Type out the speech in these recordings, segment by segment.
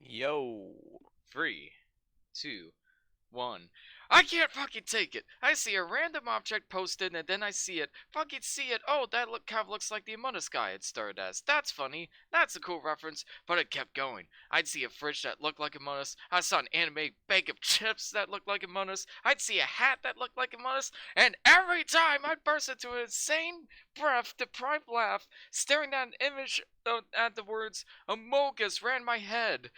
Yo, 3, 2, 1. I can't fucking take it. I see a random object posted and then I see it. Fucking see it. Oh, that kind of looks like the Among Us guy it started as. That's funny. That's a cool reference. But it kept going. I'd see a fridge that looked like Among Us. I saw an anime bag of chips that looked like Among Us. I'd see a hat that looked like Among Us. And every time I'd burst into an insane, breath-deprived laugh, staring at an image at the words Among Us ran my head.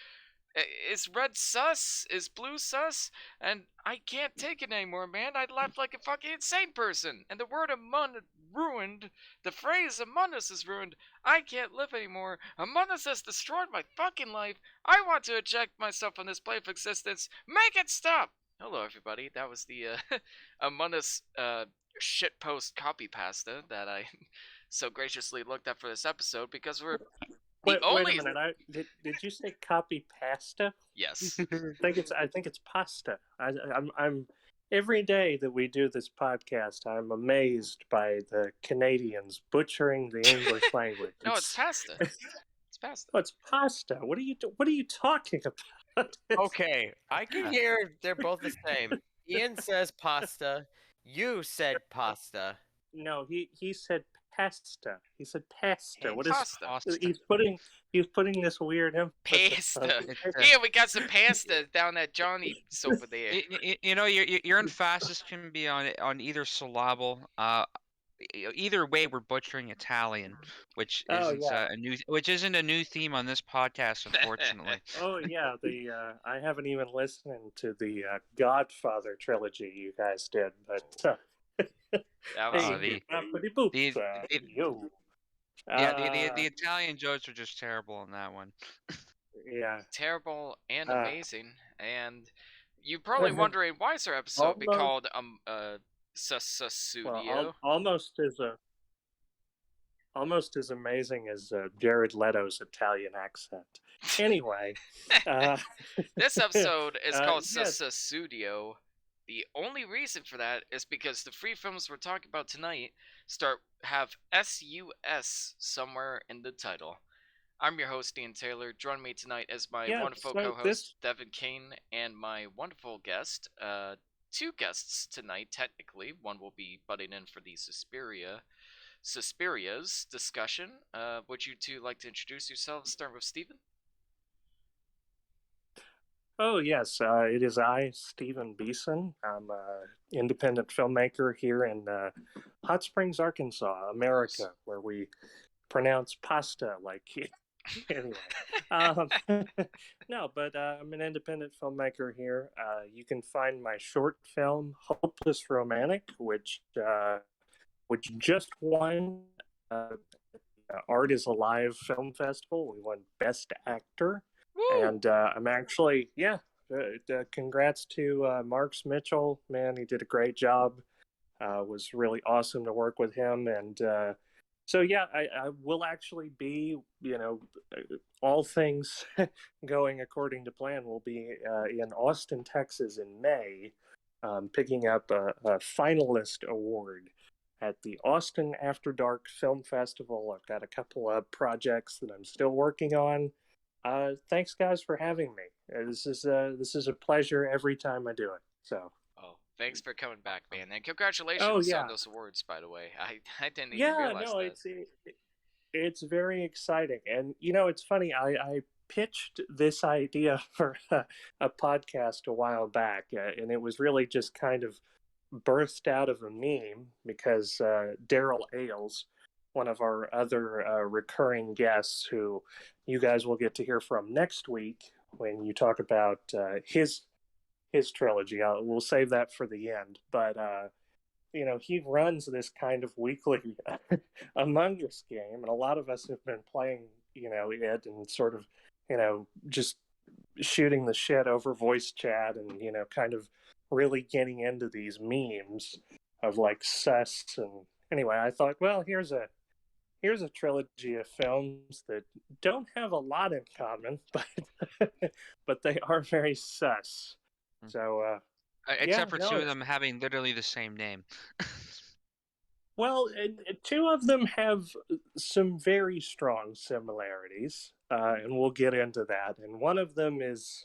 Is red sus? Is blue sus? And I can't take it anymore, man. I laughed like a fucking insane person. And the word among ruined. The phrase among us is ruined. I can't live anymore. Among us has destroyed my fucking life. I want to eject myself from this plane of existence. Make it stop! Hello, everybody. That was the Among Us shitpost copy pasta that I so graciously looked up for this episode because we're Wait a minute. Did you say copy pasta? Yes. I think it's pasta. I'm every day that we do this podcast, I'm amazed by the Canadians butchering the English language. No, it's pasta. It's pasta. Oh, it's pasta. What are you talking about? Okay, I can hear they're both the same. Ian says pasta. You said pasta. No, he said pasta. He said pasta. What is pasta? He's putting this weird emphasis. Pasta. Here we got some pasta down at Johnny's over there. You know, your emphasis can be on either syllable. Either way, we're butchering Italian, which isn't a new theme on this podcast, unfortunately. Oh yeah, I haven't even listened to the Godfather trilogy you guys did, but the Italian jokes are just terrible in that one. Yeah, terrible and amazing. And you're probably wondering why is our episode be called Sudio? Almost as amazing as Jared Leto's Italian accent. Anyway, this episode is called Sudio. The only reason for that is because the free films we're talking about tonight have SUS somewhere in the title. I'm your host, Ian Taylor. Joining me tonight is my wonderful co-host, Devin Kane, and my wonderful guest. Two guests tonight, technically. One will be butting in for the Suspiria's discussion. Would you two like to introduce yourselves? Start with Stephen. Oh, yes. It is I, Stephen Beeson. I'm an independent filmmaker here in Hot Springs, Arkansas, America, where we pronounce pasta like anyway. No, but I'm an independent filmmaker here. You can find my short film, Hopeless Romantic, which just won Art is Alive Film Festival. We won Best Actor. Woo! And I'm actually, congrats to Marks Mitchell. Man, he did a great job. Was really awesome to work with him. And so, I will actually be, all things going according to plan, will be in Austin, Texas in May, picking up a finalist award at the Austin After Dark Film Festival. I've got a couple of projects that I'm still working on. Thanks, guys, for having me. This is a pleasure every time I do it. So. Oh, thanks for coming back, man, and congratulations on those awards. By the way, I didn't even realize that. It's very exciting, and it's funny. I pitched this idea for a podcast a while back, and it was really just kind of birthed out of a meme because Daryl Ailes, one of our other recurring guests who you guys will get to hear from next week when you talk about his trilogy. We'll save that for the end. But, he runs this kind of weekly Among Us game, and a lot of us have been playing, it and sort of, just shooting the shit over voice chat and, kind of really getting into these memes of like sus. And anyway, I thought, well, here's a trilogy of films that don't have a lot in common, but they are very sus. So, except for two of them having literally the same name. Well, two of them have some very strong similarities, and we'll get into that. And one of them is,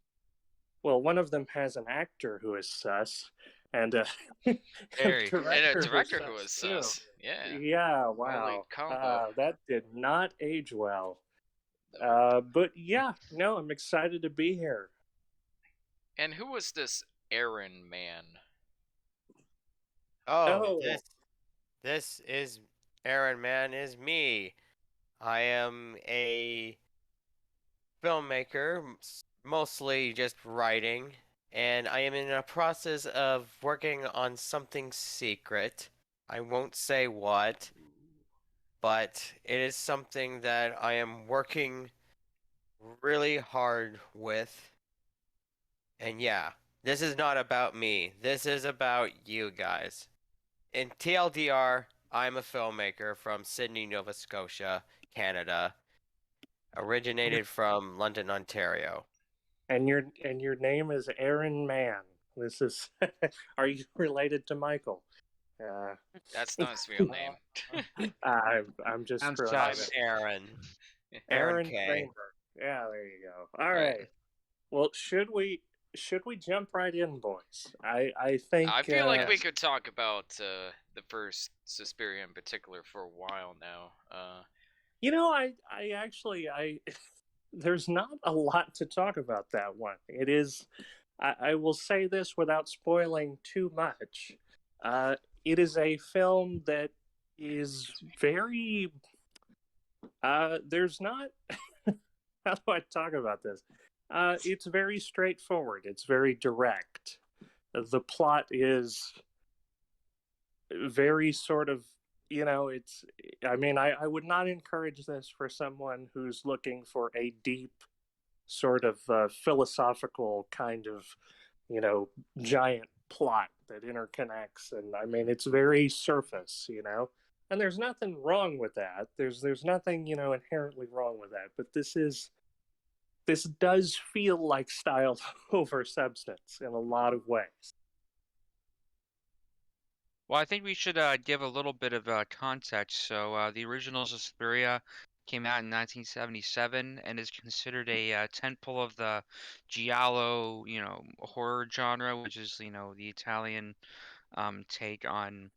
well, one of them has an actor who is sus, and a Very. And a director who's director who sus was too. sus. Yeah. Yeah, Holy wow. combo. That did not age well. Nope. But yeah, no, I'm excited to be here. And who was this Aaron man? Oh, Oh, this is Aaron, man, is me. I am a filmmaker, mostly just writing, and I am in a process of working on something secret. I won't say what, but it is something that I am working really hard with. And yeah, this is not about me. This is about you guys. In TLDR, I'm a filmmaker from Sydney, Nova Scotia, Canada, originated from London, Ontario. and your name is Aaron Mann. This is. Are you related to Michael? Uh, That's not his real name. I'm just Sounds screwing I'm with sus. it. Aaron. Aaron Aaron K. Kramer. Yeah, there you go. All Right. right. Well, should we jump right in, boys? I think. I feel like we could talk about the first Suspiria in particular for a while now. You know, I actually there's not a lot to talk about that one. It is. I will say this without spoiling too much. Uh, it is a film that is very. There's not. How do I talk about this? It's very straightforward. It's very direct. The plot is very sort of, it's. I mean, I would not encourage this for someone who's looking for a deep, sort of philosophical kind of, giant plot that interconnects. And I mean, it's very surface. And there's nothing wrong with that. There's nothing inherently wrong with that. But this does feel like style over substance in a lot of ways. Well, I think we should give a little bit of context. So, the original Suspiria came out in 1977 and is considered a tentpole of the giallo, horror genre, which is, the Italian take on,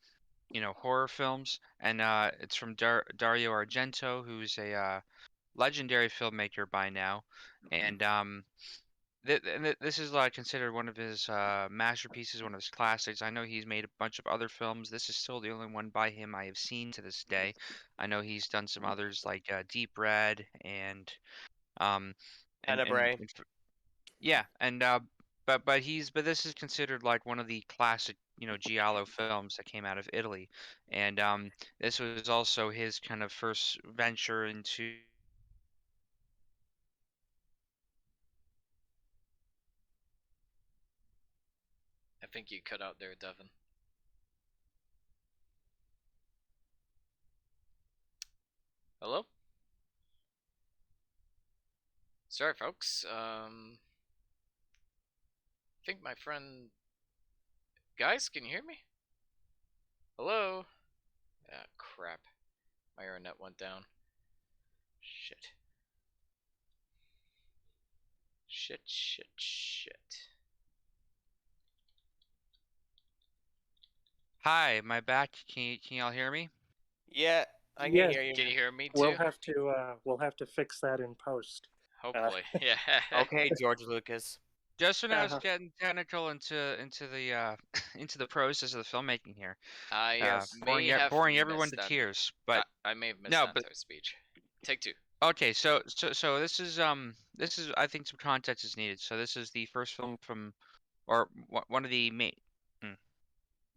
horror films. And it's from Dario Argento, who's a legendary filmmaker by now. And this is considered one of his masterpieces, one of his classics. I know he's made a bunch of other films. This is still the only one by him I have seen to this day. I know he's done some others like Deep Red um Tenebrae. yeah, and but this is considered like one of the classic giallo films that came out of Italy, and this was also his kind of first venture into. I think you cut out there, Devin. Hello? Sorry, folks. I think my friend. Guys, can you hear me? Hello? Ah, crap. My internet went down. Shit. Shit, shit, shit. Hi, am I back? Can y'all hear me? Yeah, I can Yes, hear you. Can you hear me too? we'll have to fix that in post. Hopefully, yeah. Okay, George Lucas. Just when I was Uh-huh. getting technical into the into the process of the filmmaking here, I Yes. may have boring everyone missed to that. tears. But I may have missed no, that but entire speech. Take two. okay, so this is I think some context is needed. So this is the first film from or one of the main.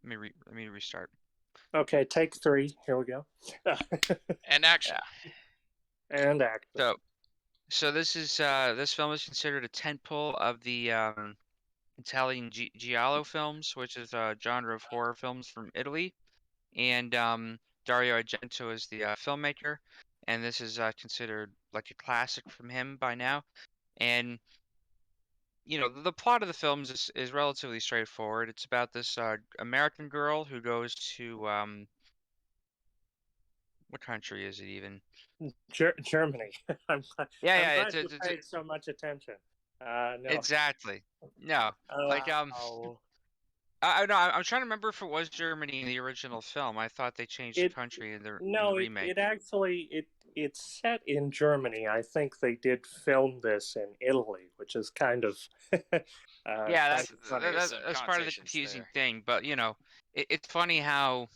Let me restart. Okay, take 3. Here we go. And action. And action. So this film is considered a tentpole of the Italian giallo films, which is a genre of horror films from Italy. And Dario Argento is the filmmaker, and this is considered like a classic from him by now. And the plot of the films is relatively straightforward. It's about this American girl who goes to What country is it even? Germany. I'm Yeah, glad you paid so much attention. No. exactly. No, like Oh, no, I'm trying to remember if it was Germany in the original film. I thought they changed the it country in the no, remake. it actually it's set in Germany. I think they did film this in Italy, which is kind of Yeah, kind of funny. There's some that's part of the connotations confusing there. thing. But it's funny how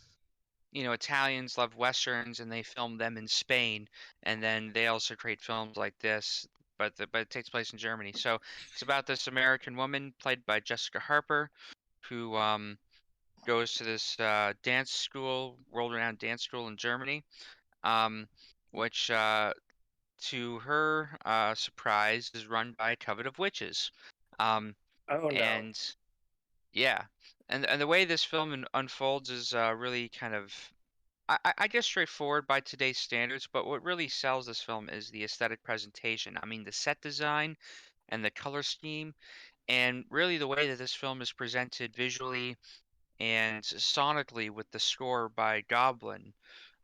Italians love westerns and they film them in Spain, and then they also create films like this, but it takes place in Germany. So it's about this American woman played by Jessica Harper, who goes to this dance school, world-renowned dance school in Germany, um, which to her surprise is run by a coven of witches. Um, Oh no. and yeah, and the way this film unfolds is really kind of I guess straightforward by today's standards, but what really sells this film is the aesthetic presentation. I mean, the set design and the color scheme, and really the way that this film is presented visually and sonically with the score by Goblin,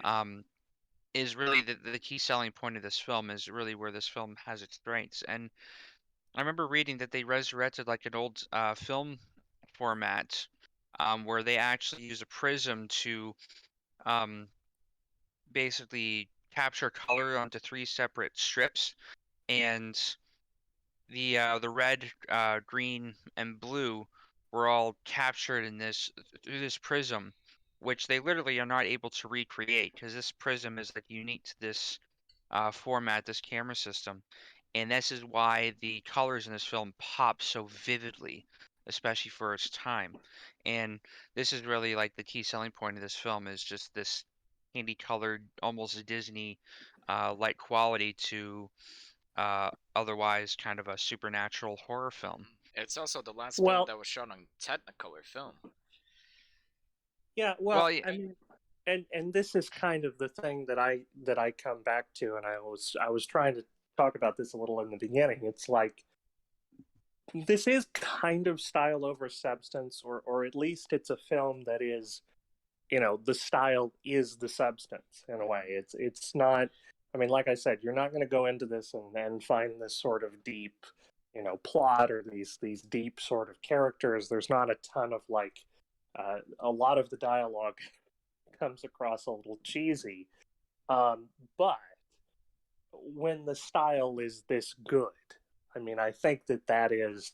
um, is really the key selling point of this film. Is really where this film has its strengths. And I remember reading that they resurrected like an old film format, where they actually use a prism to um, basically capture color onto three separate strips, and the red, green, and blue were all captured in this through this prism, which they literally are not able to recreate because this prism is like unique to this format, this camera system, and this is why the colors in this film pop so vividly, especially for its time. And this is really like the key selling point of this film is just this candy colored, almost Disney like quality to otherwise kind of a supernatural horror film. It's also the last film Well, that was shot on Technicolor film. yeah, well, Well, yeah, I mean, and this is kind of the thing that I come back to, and I was trying to talk about this a little in the beginning. It's like this is kind of style over substance, or at least it's a film that is, the style is the substance in a way. It's not. I mean, like I said, you're not going to go into this and then find this sort of deep, plot or these deep sort of characters. There's not a ton of like a lot of the dialogue comes across a little cheesy. But when the style is this good, I mean, I think that is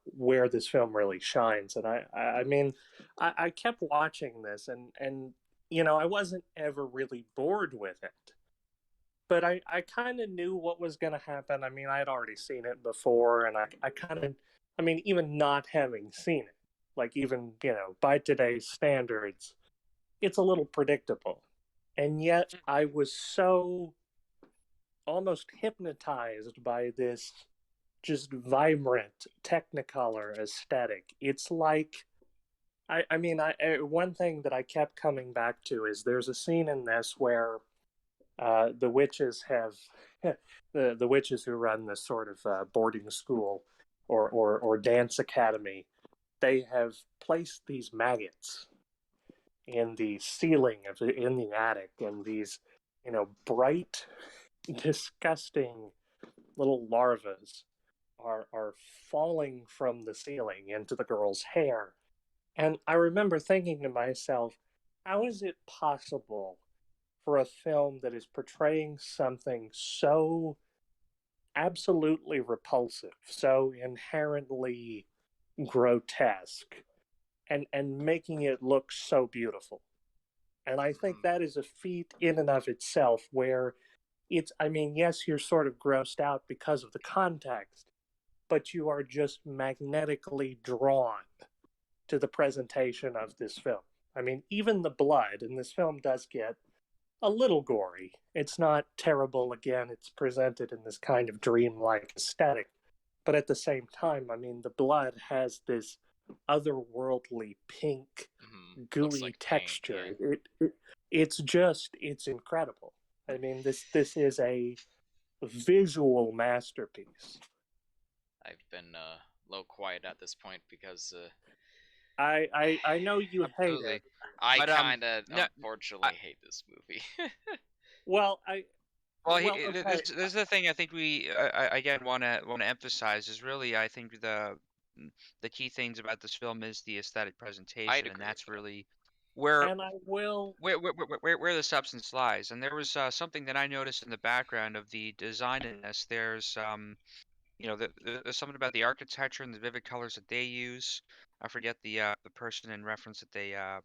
where this film really shines. And I mean, I kept watching this, and I wasn't ever really bored with it. But I kind of knew what was going to happen. I mean, I had already seen it before, and I kind of, I mean, even not having seen it, like even, by today's standards, it's a little predictable. And yet I was so almost hypnotized by this just vibrant technicolor aesthetic. It's like I mean, one thing that I kept coming back to is there's a scene in this where the witches have the witches who run this sort of boarding school or dance academy. They have placed these maggots in the ceiling in the attic, and these bright, disgusting little larvas are falling from the ceiling into the girl's hair. And I remember thinking to myself, how is it possible for a film that is portraying something so absolutely repulsive, so inherently grotesque, and making it look so beautiful? And I think that is a feat in and of itself where I mean, yes, you're sort of grossed out because of the context, but you are just magnetically drawn to the presentation of this film. I mean, even the blood, and this film does get a little gory. It's not terrible. Again, it's presented in this kind of dreamlike aesthetic. But at the same time, I mean, the blood has this otherworldly pink, gooey like texture. paint, It's incredible. I mean, this is a visual masterpiece. I've been a little quiet at this point because I know you hate it. Absolutely. I But kind of no, unfortunately hate this movie. Well, okay. this is the thing I think I again want to emphasize is really I think the key things about this film is the aesthetic I'd presentation, and agree with that's that. really where And I will. where the substance lies. And there was something that I noticed in the background of the design in this. There's there's something about the architecture and the vivid colors that they use. I forget the person in reference that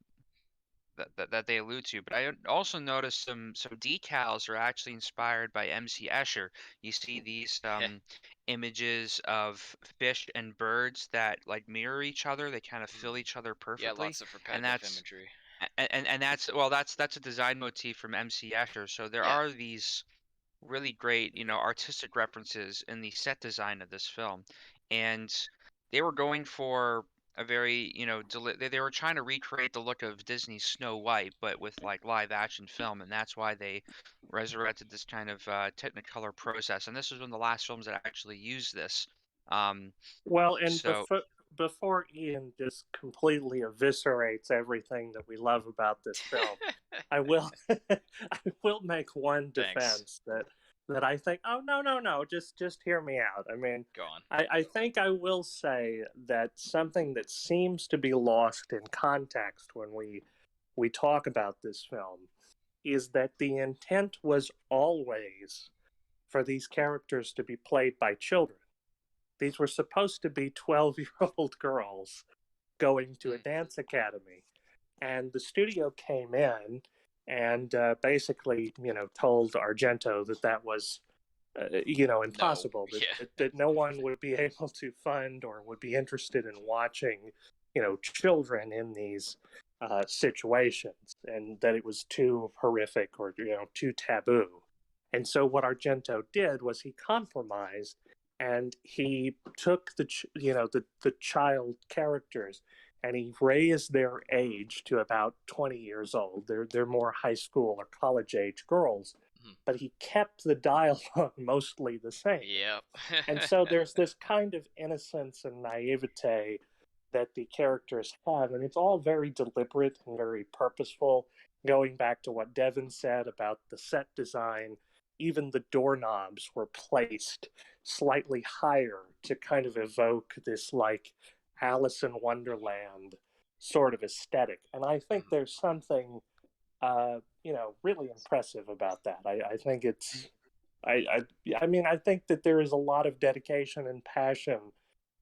that they allude to, but I also noticed some decals are actually inspired by MC Escher. You see these images of fish and birds that like mirror each other. They kind of fill each other Yeah, perfectly, lots of and repetitive imagery. that's well, that's a design motif from MC Escher. So there Yeah. are these really great, artistic references in the set design of this film. And they were going for a very, they were trying to recreate the look of Disney's Snow White, but with like live action film. And that's why they resurrected this kind of Technicolor process. And this was one of the last films that actually used this. Um, Well, and so, before Ian just completely eviscerates everything that we love about this film, I will I will make one Thanks. defense that I think. Oh, no, just hear me out. I mean, Go on. I think I will say that something that seems to be lost in context when we talk about this film is that the intent was always for these characters to be played by children. These were supposed to be 12-year-old girls going to a dance academy. And the studio came in and basically, told Argento that that was, impossible, No. Yeah. that no one would be able to fund or would be interested in watching, children in these situations, and that it was too horrific or, too taboo. And so what Argento did was he compromised and he took the child characters and he raised their age to about 20 years old. They're more high school or college age girls, but he kept the dialogue mostly the same. Yep. And so there's this kind of innocence and naivete that the characters have, and it's all very deliberate and very purposeful. Going back to what Devin said about the set design, even the doorknobs were placed slightly higher to kind of evoke this like Alice in Wonderland sort of aesthetic. And I think there's something, really impressive about that. I think it's, I mean, I think that there is a lot of dedication and passion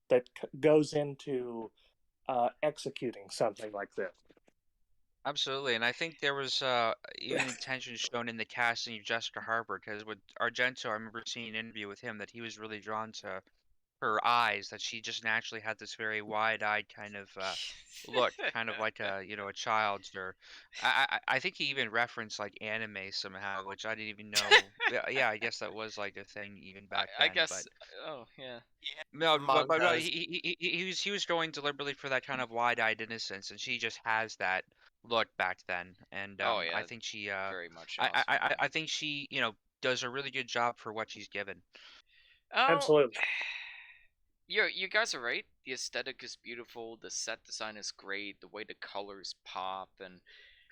that goes into executing something like this. absolutely. And I think there was even intention shown in the casting of Jessica Harper, because with Argento, I remember seeing an interview with him that he was really drawn to her eyes, that she just naturally had this very wide-eyed kind of look, kind of like a child's. Or I think he even referenced like anime somehow, which I didn't even know. Yeah, I guess that was like a thing even back I then. But guess. Oh yeah. no, but Mangas. he was going deliberately for that kind of wide-eyed innocence, and she just has that look back then. And Oh I yeah. think she Very much has. I think she does a really good job for what she's given. Oh, Absolutely. you guys are right. The aesthetic is beautiful. The set design is great. The way the colors pop and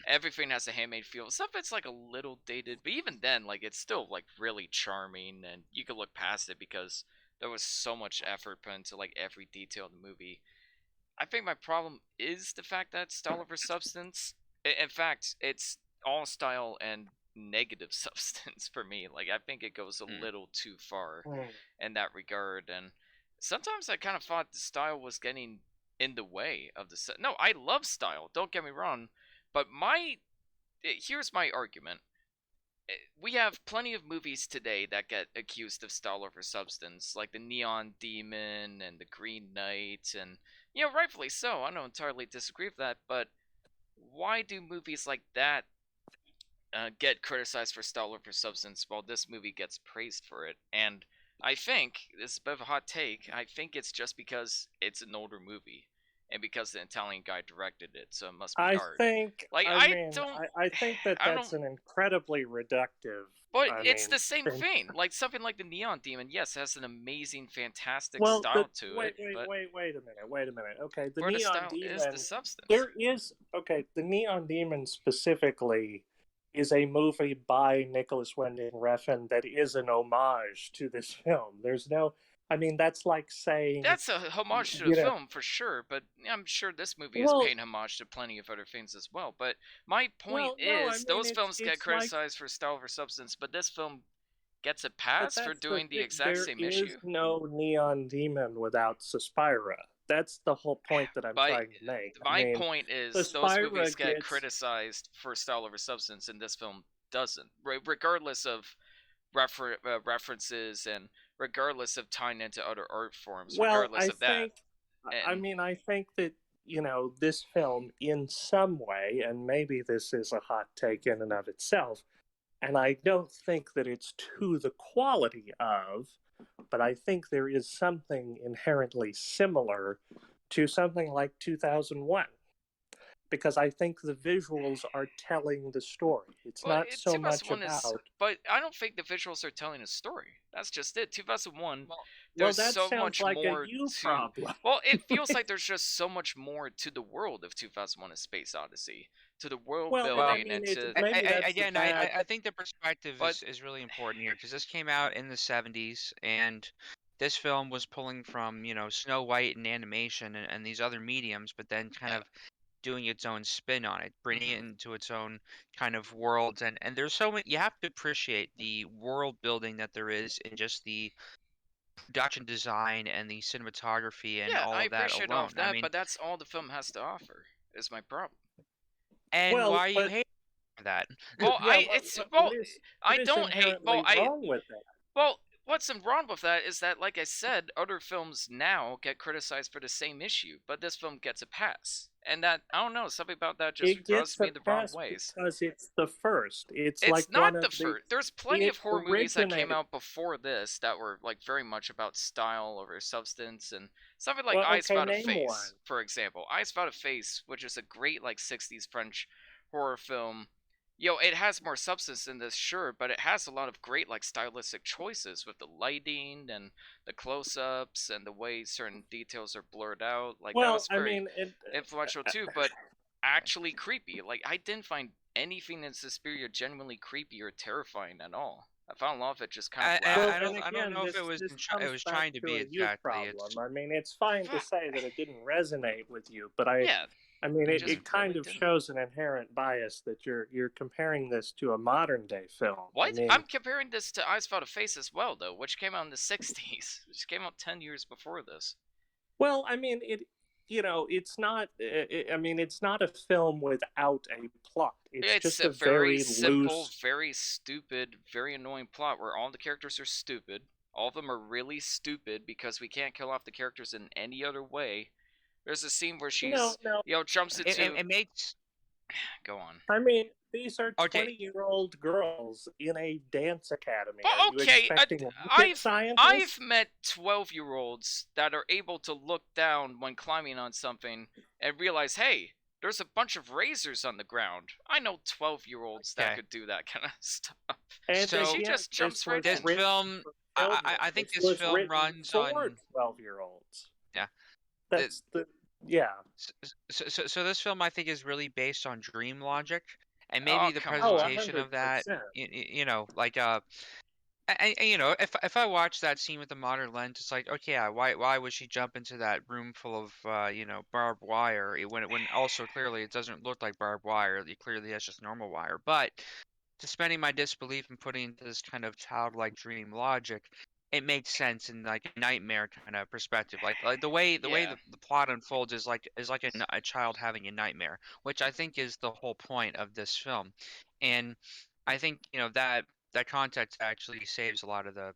everything has a handmade feel. Some of it's like a little dated, but even then, like it's still like really charming, and you could look past it because there was so much effort put into like every detail of the movie. I think my problem is the fact that style over substance. In fact, it's all style and negative substance for me. Like I think it goes a little too far in that regard, and sometimes I kind of thought the style was getting in the way of the set. No, I love style. Don't get me wrong, but here's my argument. We have plenty of movies today that get accused of style over substance, like the Neon Demon and the Green Knight, and rightfully so. I don't entirely disagree with that, but why do movies like that get criticized for style over substance while this movie gets praised for it? And I think this is a bit of a hot take. I think it's just because it's an older movie, and because the Italian guy directed it, so it must be I art. think, Like I mean, don't, I think that I that's don't. an incredibly reductive. But I it's mean, the same thing. thing. Like something like the Neon Demon, yes, has an amazing, fantastic Well, style to it. But wait a minute. Okay, the where the Neon style is the Demon. substance. There is the Neon Demon specifically is a movie by Nicholas Winding Refn that is an homage to this film. There's no, I mean, that's like saying, That's a homage to the you know, film for sure, but I'm sure this movie is well, paying homage to plenty of other things as well. But my point no, I is, mean, those films get it's like, criticized for style over substance, but this film gets a but pass for that's the doing the thing. exact There same is issue. no Neon Demon without Suspiria. That's the whole point that I'm trying to make. My point is, those Suspiria movies get gets, criticized for style over substance, and this film doesn't. Regardless of references and regardless of tying into other art forms, well, regardless of that. I And mean, I think that, this film in some way, and maybe this is a hot take in and of itself, and I don't think that it's to the quality of, but I think there is something inherently similar to something like 2001. Because I think the visuals are telling the story. It's well, not so much 2001 is, about. but I don't think the visuals are telling a story. That's just it. 2001, Well, there's That so sounds much like more a you to. problem. Well, it feels like there's just so much more to the world of 2001: A Space Odyssey, to the world Well, and I building, mean, and it's to. maybe that's again, the bad. I think the perspective But is really important here because this came out in the 70s, and this film was pulling from, Snow White and animation and these other mediums, but then kind yeah, of doing its own spin on it, bringing it mhm. into its own kind of world. And there's so many, you have to appreciate the world building that there is in just the production design and the cinematography and Yeah, all I of that appreciate all of alone. I that, mean, but that's all the film has to offer. Is my problem. and Well, why are you but hating on that? Well, yeah, I what is don't hate. Well, inherently wrong with that? well, what's wrong with that is that, like I said, other films now get criticized for the same issue, but this film gets a pass. And that, I don't know, something about that just It rubs gets me a the wrong pass ways. because it's the first. It's like It's one not of the the. first. There's plenty It of horror movies that came originated. out before this that were like very much about style over substance, and something like Well, Eyes okay, Without a name one. Face, for example. Eyes Without a Face, which is a great like 60s French horror film. It has more substance than this, sure, but it has a lot of great like stylistic choices with the lighting and the close-ups and the way certain details are blurred out. Like that Well, was I very mean, influential too, but actually creepy. Like I didn't find anything in Suspiria genuinely creepy or terrifying at all. I found a lot of it just kind of well, laughable. and I don't again, know if it was this it comes was back trying to to be a you exactly. problem. I mean, it's fine to say that it didn't resonate with you, but Yeah, I mean, it it, just it kind really of didn't. shows an inherent bias that you're comparing this to a modern day film. I What? mean, I'm comparing this to Eyes Without a Face as well, though, which came out in the 60s. Which came out 10 years before this. well, I mean, it's not. I mean, it's not a film without a plot. It's It's just a a very very simple, loose. very stupid, very annoying plot where all the characters are stupid. All of them are really stupid because we can't kill off the characters in any other way. There's a scene where No, she's, no. jumps into. It makes Go on. I mean, these are okay. 20-year-old girls in a dance academy. Well, Are you okay, expecting rocket I've scientists? met 12-year-olds that are able to look down when climbing on something and realize, hey, there's a bunch of razors on the ground. I know 12-year-olds that Okay. could do that kind of stuff. And So she just jumps right this in. film, I think this was film written runs for on 12-year-olds. yeah. That's yeah. So this film I think is really based on dream logic, and Oh, maybe the come Oh, on. presentation of that. 100%. Like if I watch that scene with the modern lens, it's like, okay, yeah, why would she jump into that room full of barbed wire when also clearly it doesn't look like barbed wire. It clearly has just normal wire. But suspending my disbelief and putting into this kind of childlike dream logic, it makes sense in like a nightmare kind of perspective. Like the way Yeah. the plot unfolds is like a child having a nightmare, which I think is the whole point of this film. And I think that context actually saves a lot of the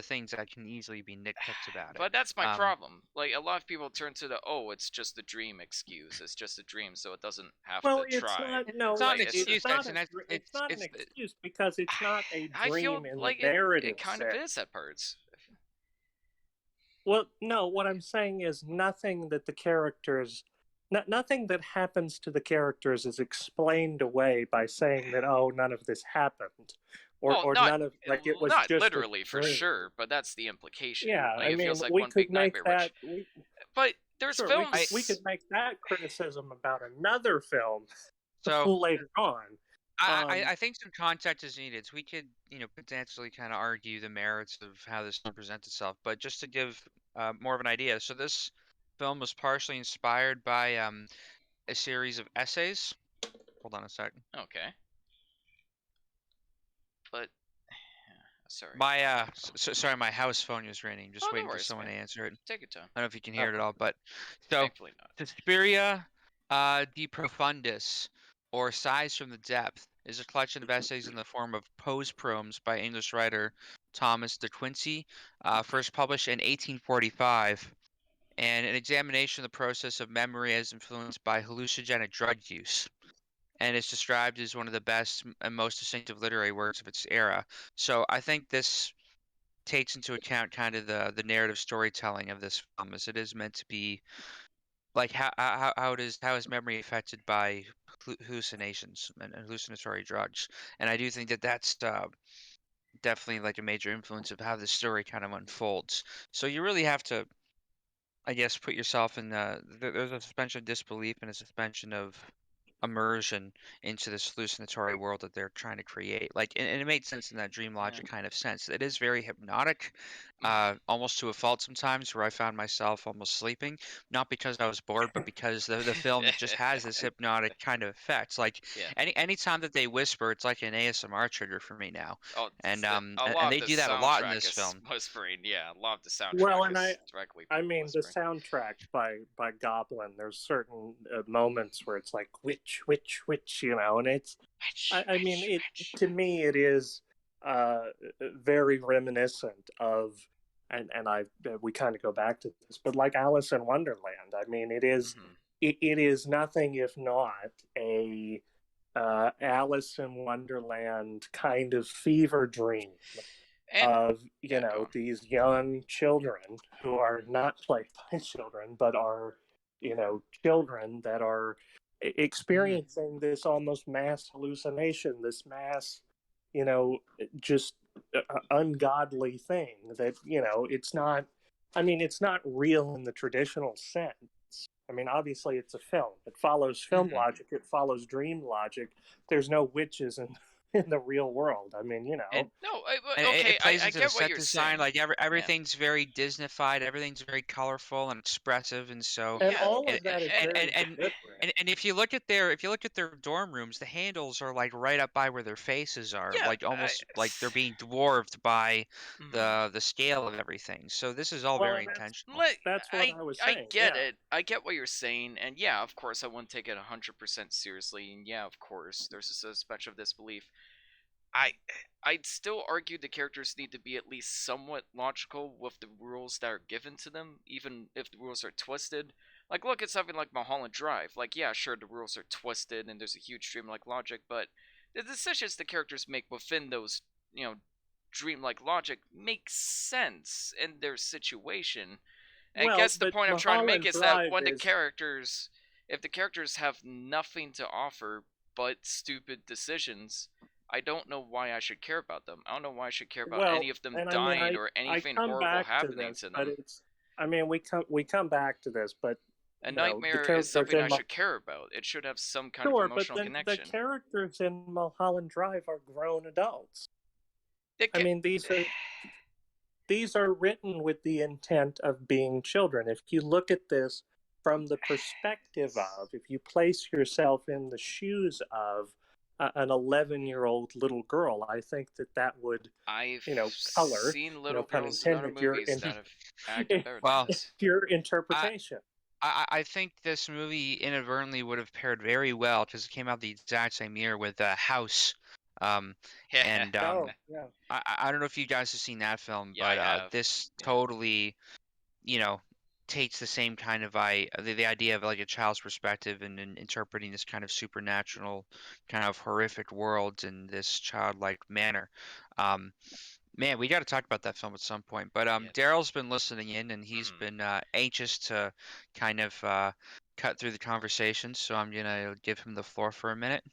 things that can easily be nitpicked about it. But that's my problem. Like, a lot of people turn to the, oh, it's just a dream excuse. It's just a dream, so it doesn't have Well, to it's try. not. No, It's not Like, an excuse, not. and It's not an it's excuse because it's not a I feel dream in like the narrative it kind sense. of is at parts. Well, no, what I'm saying is nothing that the characters, nothing that happens to the characters is explained away by saying that, oh, none of this happened. Well, Or not none of, like, it was not just a literally for dream. sure, but that's the implication. Yeah, Like I it mean, feels like we one could big make nightmare, that. but there's Sure, films. we could make that criticism about another film So later on. I think some context is needed. So we could, potentially kind of argue the merits of how this film presents itself. But just to give more of an idea, so this film was partially inspired by a series of essays. Hold on a second. Okay. But sorry. My sorry, my house phone was ringing. Just Oh, no waiting for worries, someone man. to answer it. Take your time. I don't know if you can hear it at all, but so Thankfully not. Suspiria de Profundis, or Sighs from the Depth, is a collection of essays in the form of prose poems by English writer Thomas de Quincey, first published in 1845, and an examination of the process of memory as influenced by hallucinogenic drug use. And it's described as one of the best and most distinctive literary works of its era. So I think this takes into account kind of the narrative storytelling of this film, as it is meant to be like how is memory affected by hallucinations and hallucinatory drugs. And I do think that that's definitely like a major influence of how the story kind of unfolds. So you really have to, I guess, put yourself in there's a suspension of disbelief and a suspension of immersion into this hallucinatory world that they're trying to create. Like, and it made sense in that dream logic kind of sense. It is very hypnotic, almost to a fault sometimes, where I found myself almost sleeping, not because I was bored, but because the film just has this hypnotic kind of effect. Like Yeah. anytime that they whisper, it's like an ASMR trigger for me now. Oh, And a lot and of they the do that a lot in soundtrack this is film. whispering. Yeah, a lot of the soundtrack Well, and is directly I mean, the whispering. soundtrack by Goblin. There's certain moments where it's like which, and it's. I mean, it to me it is very reminiscent of, and we kind of go back to this, but like Alice in Wonderland. I mean, it is it is nothing if not a Alice in Wonderland kind of fever dream And of go. these young children who are not played by children but are children that are experiencing this almost mass hallucination, this mass just ungodly thing that it's not, I mean, it's not real in the traditional sense. I mean, obviously it's a film, it follows film logic, it follows dream logic. There's no witches in the real world. I mean, And No, and okay, it plays I into the get what set you're design. saying. Like everything's very Disneyfied. Everything's very colorful and expressive, and so and Yeah, all and of that is and very and and, deliberate. and if you look at their dorm rooms, the handles are like right up by where their faces are, yeah. like almost like they're being dwarfed by Mhm. the scale of everything. So this is all Well, very and intentional. that's what I was I saying. get Yeah. it. I get what you're saying, and yeah, of course, I wouldn't take it 100% seriously, and yeah, of course, there's a suspension of disbelief. I I'd still argue the characters need to be at least somewhat logical with the rules that are given to them, even if the rules are twisted. Like, look at something like Mulholland Drive. Like, yeah, sure, the rules are twisted and there's a huge dreamlike logic, but the decisions the characters make within those, dreamlike logic make sense in their situation. And I Well, guess the but point I'm trying to make Mulholland is that Drive when is if the characters have nothing to offer but stupid decisions, I don't know why I should care about them. I don't know why I should care about any well, of them and I mean, dying or I anything come horrible back to happening this, to but them. it's, I mean, we come back to this, but A the nightmare is characters something in I should care about. It should have some kind of sure, but emotional then the connection. characters in Mulholland Drive are grown adults. It I ca- mean, these are written with the intent of being children. If you look at this from the perspective of, if you place yourself in the shoes of an 11-year-old little girl, I think that would, I've color, seen little pun girls in other intended, movies that have acted better than Well, this. your I, interpretation. I think this movie inadvertently would have paired very well because it came out the exact same year with House, um, and Oh, yeah. I don't know if you guys have seen that film, Yeah, I but have. this Yeah. totally, you know, takes the same kind of the idea of like a child's perspective and interpreting this kind of supernatural, kind of horrific world in this childlike manner. Um, Man, we got to talk about that film at some point. But Yeah. Daryl's been listening in, and he's been anxious to kind of cut through the conversation. So I'm gonna give him the floor for a minute.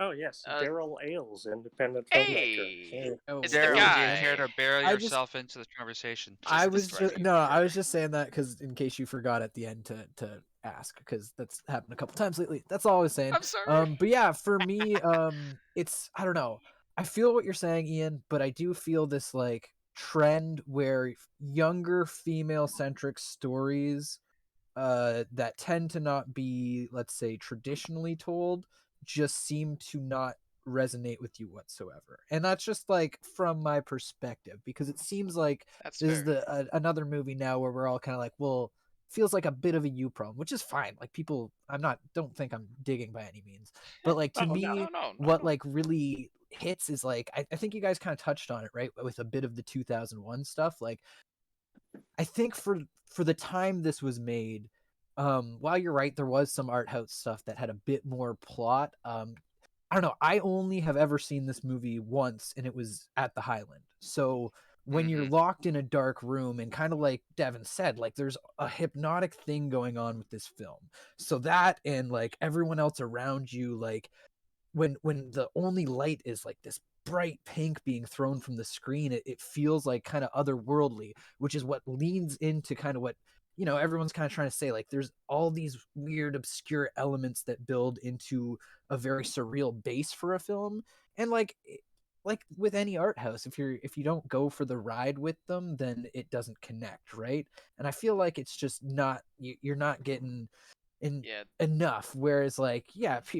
Oh yes, Daryl Ailes, independent filmmaker. Hey, Oh, it's the Daryl, do you guy. care to barrel I just- yourself into the conversation? I Just was distract me. I was just saying that because in case you forgot at the end to ask, because that's happened a couple times lately. That's all I was saying. I'm sorry. But yeah, for me, it's I don't know. I feel what you're saying, Ian, but I do feel this like trend where younger female centric stories that tend to not be, let's say, traditionally told, just seem to not resonate with you whatsoever. And that's just like from my perspective, because it seems like That's this is fair. another movie now where we're all kind of like, well, feels like a bit of a you problem, which is fine. Like people, don't think I'm digging by any means, but like to Oh, me, No. what like really hits is like I think you guys kind of touched on it, right, with a bit of the 2001 stuff. Like I think for the time this was made, while you're right, there was some art house stuff that had a bit more plot. I don't know. I only have ever seen this movie once, and it was at the Highland. So when you're locked in a dark room, and kind of like Devin said, like there's a hypnotic thing going on with this film. So that and like everyone else around you, like when the only light is like this bright pink being thrown from the screen, it feels like kind of otherworldly, which is what leans into kind of what everyone's kind of trying to say, like there's all these weird obscure elements that build into a very surreal base for a film. And like with any art house, if you don't go for the ride with them, then it doesn't connect, right? And I feel like it's just not, you're not getting enough. Whereas like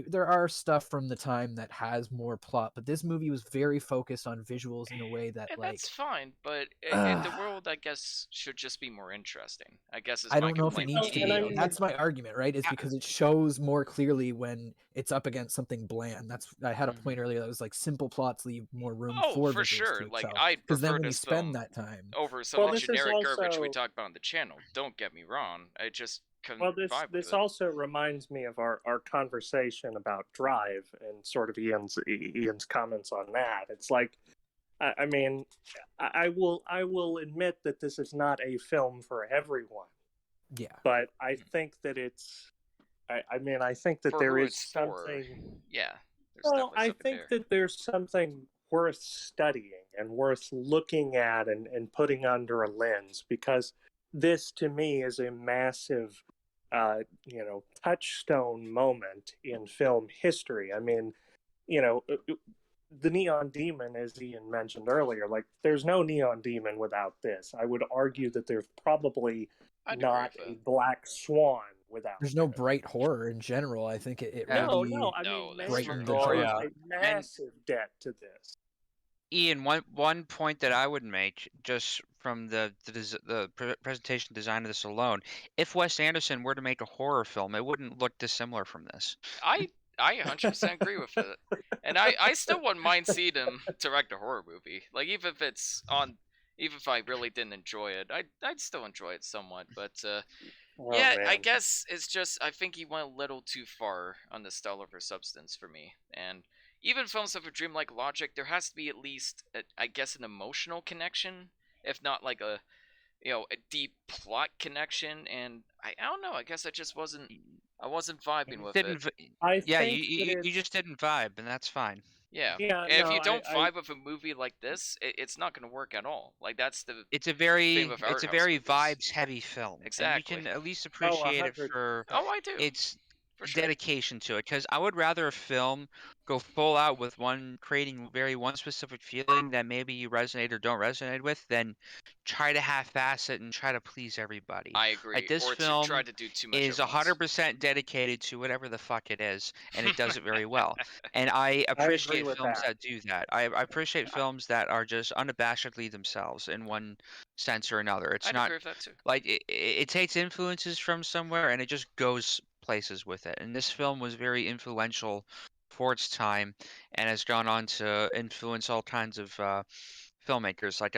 there are stuff from the time that has more plot, but this movie was very focused on visuals in a way that And like that's fine, but the world, I guess, should just be more interesting. I guess is I my don't know if it complaint needs with to the be. I video. mean, That's my argument, right? Is because it shows more clearly when it's up against something bland. That's I had a point earlier that was like simple plots leave more room Oh, for for visuals sure. to Like excel. I'd Because then prefer when you this spend film that time, over some Well, of the this is generic garbage we also talk about on the channel. Don't get me wrong. I just couldn't well. vibe with This it. also reminds me of our conversation about Drive and sort of Ian's comments on that. It's like, I mean, I will admit that this is not a film for everyone, yeah, but I think that it's. I mean, I think that For there who is it's for, something. yeah, there's Well, definitely I something think there. that there's something worth studying and worth looking at and putting under a lens, because this to me is a massive, touchstone moment in film history. I mean, the Neon Demon, as Ian mentioned earlier, like there's no Neon Demon without this. I would argue that there's probably I'd agree not with a that. Black Swan without there's no this. bright horror in general. I think it Yeah. No, really I No, mean, that's Mank brightened true. the Oh, owes job. yeah. a massive debt to this. Ian, one point that I would make just from the presentation design of this alone, if Wes Anderson were to make a horror film, it wouldn't look dissimilar from this. I 100% agree with it, and I still wouldn't mind seeing him direct a horror movie. Like even if I really didn't enjoy it, I'd still enjoy it somewhat. But Oh, yeah, I man. guess it's just I think he went a little too far on the style over substance for me. And even films of a dreamlike logic, there has to be at least I guess an emotional connection, if not like a deep plot connection. And I don't know. I guess I wasn't vibing with it. Didn't v- I yeah, think that you it's just didn't vibe, and that's fine. Yeah. yeah, And if no, you don't I vibe with a movie like this, it's not going to work at all. Like that's the It's a thing with art house movies. vibes heavy film, and you Exactly. can at least oh, appreciate it 100%. for Oh, I do. its For sure. dedication to it. Because I would rather a film go full out with creating one specific feeling that maybe you resonate or don't resonate with, than try to half-ass it and try to please everybody. I Like agree. this Or to try film to do too much is at once. 100% dedicated to whatever the fuck it is, and it does it very well. And I I agree appreciate with films that. that do that. I appreciate films that are just unabashedly themselves in one sense or another. It's I'd not agree with that too. like it takes influences from somewhere and it just goes places with it. And this film was very influential for its time and has gone on to influence all kinds of filmmakers. Like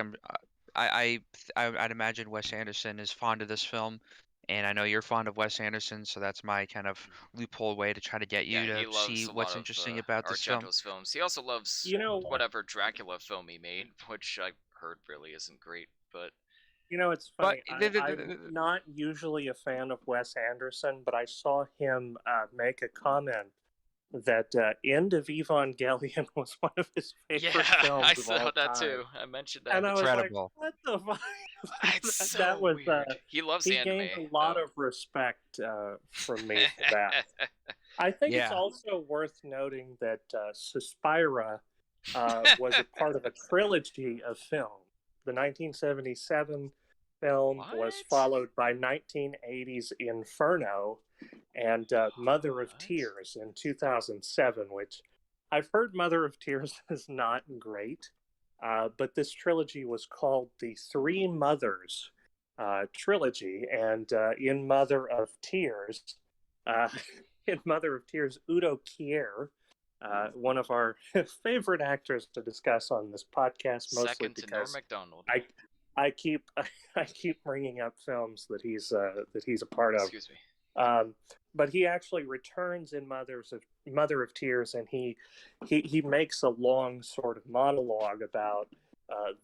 I'd imagine Wes Anderson is fond of this film, and I know you're fond of Wes Anderson, so that's my kind of loophole way to try to get you Yeah, he to see loves a what's lot of interesting about this film. Argento's films. He also loves You know, whatever Dracula film he made, which I heard really isn't great. But It's But funny. I'm not usually a fan of Wes Anderson, but I saw him make a comment that End of Evangelion was one of his favorite yeah, films I of saw all that time. too. I mentioned that. And in I the was chat. like, incredible. what the fuck? It's so That was weird. He loves he anime. gained a lot of respect from me for that. I think it's Yeah. also worth noting that Suspiria was a part of a trilogy of film. The 1977 film was What? followed by 1980's Inferno and Mother of What? Tears in 2007, which I've heard Mother of Tears is not great, but this trilogy was called the Three Mothers trilogy, and in Mother of Tears, uh, in Mother of Tears, Udo Kier, one of our favorite actors to discuss on this podcast, mostly Second to Norm because Macdonald. I keep I keep bringing up films that he's a part of. Excuse me. But he actually returns in Mother of Tears, and he makes a long sort of monologue about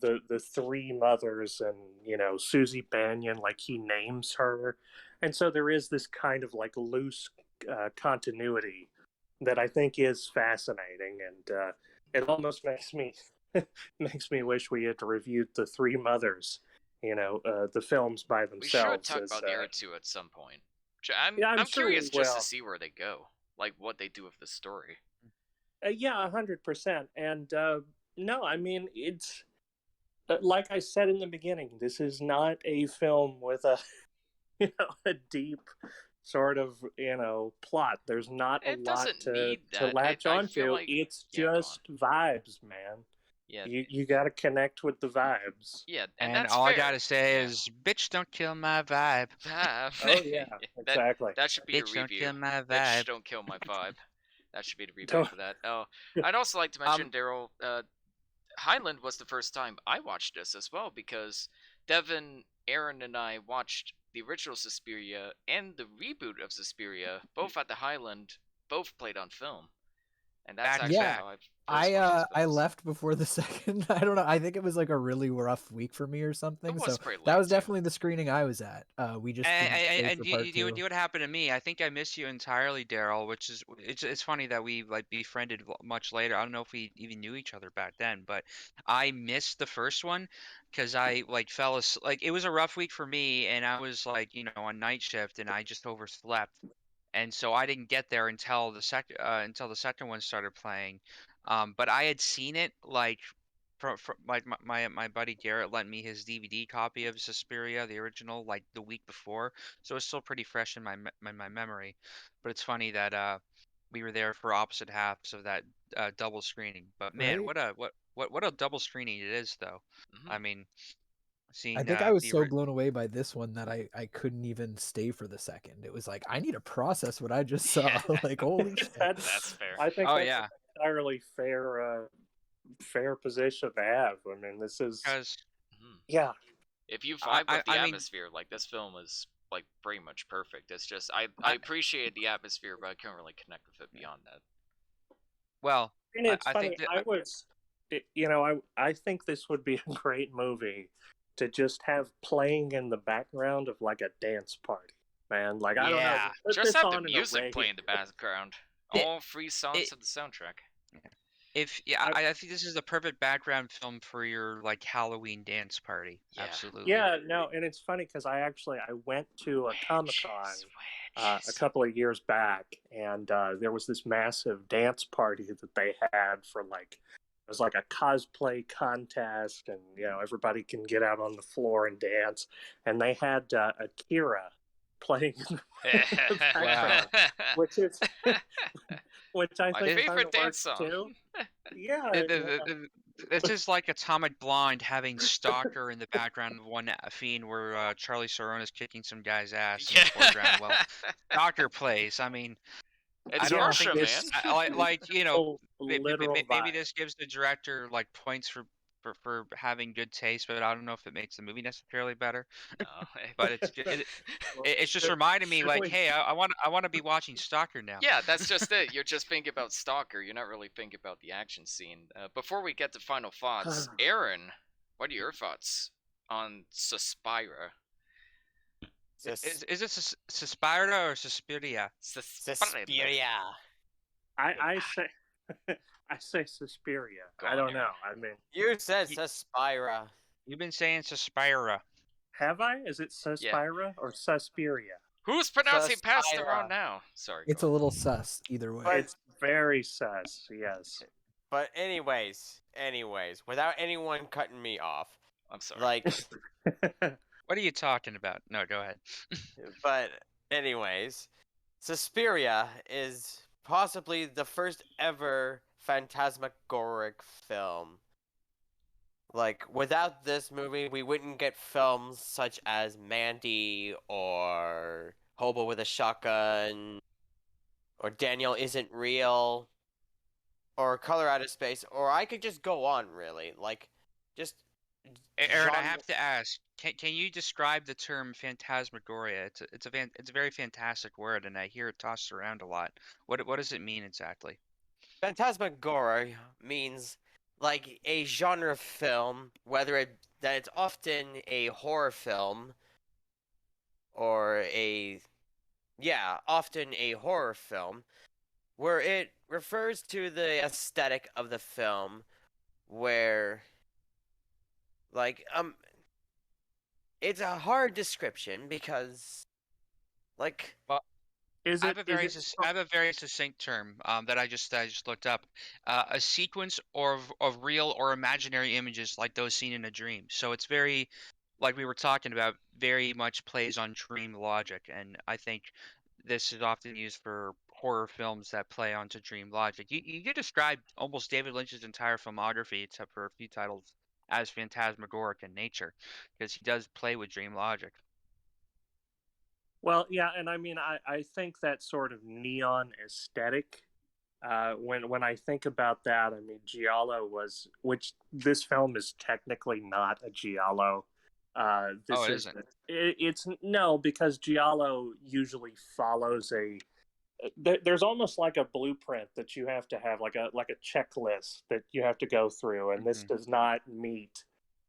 the three mothers, and Susie Banyan, like he names her, and so there is this kind of like loose continuity that I think is fascinating, and it almost makes me wish we had reviewed the Three Mothers, the films by We should themselves. talk about the other two at some point. I'm sure curious we just to will. see where they go, like what they do with the story. Yeah, 100%. And no, I mean it's like I said in the beginning. This is not a film with a a deep sort of plot. There's not a It lot doesn't to need that. latch I feel onto. like It's yeah, go just vibes, man. yeah, You got to connect with the vibes. yeah, and And that's all I fair. gotta say Yeah. is, bitch, don't kill my vibe. Vibe. Oh yeah, exactly. That should be Bitch, a don't review. kill my Bitch, vibe. don't kill my vibe. That should be the review Don't- for that. Oh, I'd also like to mention, Daryl, Highland was the first time I watched this as well, because Devin, Aaron, and I watched the original Suspiria and the reboot of Suspiria, both at the Highland, both played on film. And that's Back to actually back. how I first watched these I films. left before the second. I don't know. I think it was like a really rough week for me or something. It was So pretty that late, was too. definitely the screening I was at. We just didn't stay And for do part you two. know what happened to me? I think I missed you entirely, Daryl. Which is it's funny that we like befriended much later. I don't know if we even knew each other back then, but I missed the first one because I like fell asleep. Like it was a rough week for me, and I was like on night shift, and I just overslept, and so I didn't get there until the second one started playing. But I had seen it like from my buddy Garrett lent me his DVD copy of Suspiria, the original, like the week before, so it's still pretty fresh in my memory. But it's funny that we were there for opposite halves of that double screening. But man, Right? what a double screening it is, though. Mhm. I mean, I seeing think I was the so blown away by this one that I couldn't even stay for the second. It was like I need to process what I just saw. Like holy shit. That's fair. I think Oh that's yeah, an entirely fair position to have. I mean, this is because Mhm. yeah. If you vibe I with the I mean atmosphere, like this film is like pretty much perfect. It's just I appreciated the atmosphere, but I couldn't really connect with it beyond that. well And it's I funny. think that I think this would be a great movie to just have playing in the background of like a dance party, man. Like I don't know, yeah. put Just this have the on in a music reggae- play in the background. It, All free songs it, to the soundtrack. If I think this is the perfect background film for your like Halloween dance party. Yeah. Absolutely. Yeah, no, and it's funny because I went to a Comic-Con a couple of years back, and there was this massive dance party that they had for like it was like a cosplay contest, and everybody can get out on the floor and dance, and they had Akira playing in the background, which is which I My think favorite kinda dance works song. too. Yeah, This is like Atomic Blonde having Stalker in the background of one scene where Charlie Theron is kicking some guy's ass in the foreground. Well, Stalker plays. I mean, It's I don't Marsha, think this man. like literal maybe vibe. this gives the director like points for having good taste, but I don't know if it makes the movie necessarily better. No. But it's just reminding me like, Surely- hey, I want to be watching Stalker now. Yeah, that's just it. You're just thinking about Stalker. You're not really thinking about the action scene. Before we get to final thoughts, Aaron, what are your thoughts on Suspiria? Is it Suspiria or Suspiria? Suspiria. I say I say Suspiria. Go I on, don't Aaron. know. I mean, You said Ye- Suspira. You've been saying Suspiria. have I? Is it Suspiria or Suspiria? Who's pronouncing past Suspira. around now? Sorry. It's go a on. little sus either way. But- It's very sus. Yes. But anyways, without anyone cutting me off, I'm sorry. like, What are you talking about? No, go ahead. but anyways, Suspiria is possibly the first ever phantasmagoric film. Like, without this movie, we wouldn't get films such as Mandy or Hobo with a Shotgun or Daniel Isn't Real or Color Out of Space, or I could just go on, really. Like, just Aaron, I genre- have to ask, can you describe the term phantasmagoria? It's a very fantastic word, and I hear it tossed around a lot. What does it mean exactly? Phantasmagoria means like a genre film, that it's often a horror film or often a horror film, where it refers to the aesthetic of the film, where like it's a hard description because like Is I it? have a very succinct term that I just looked up. A sequence of real or imaginary images like those seen in a dream. So it's very, like we were talking about, very much plays on dream logic, and I think this is often used for horror films that play onto dream logic. You could describe almost David Lynch's entire filmography, except for a few titles, as phantasmagoric in nature, because he does play with dream logic. Well, yeah, and I mean, I think that sort of neon aesthetic. When I think about that, I mean, Giallo was, which this film is technically not a Giallo. Oh, This it is isn't. it's no, because Giallo usually follows there's almost like a blueprint that you have to have, like a checklist that you have to go through, and this Mhm. does not meet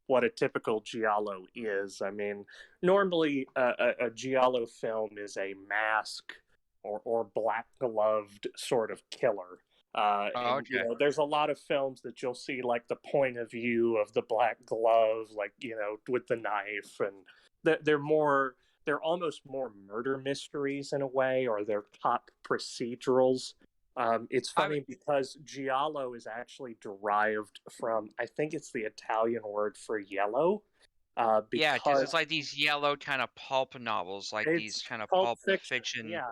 what a typical giallo is. I mean, normally a giallo film is a mask or black gloved sort of killer. Oh, And you okay. know, there's a lot of films that you'll see like the point of view of the black glove, like, you know, with the knife, and they're almost more murder mysteries in a way, or they're cop procedurals. It's I funny because giallo is actually derived from, I think it's the Italian word for yellow, Yeah, because because it's like these yellow kind of pulp novels, like these it's kind of pulp pulp fiction. fiction. Yeah,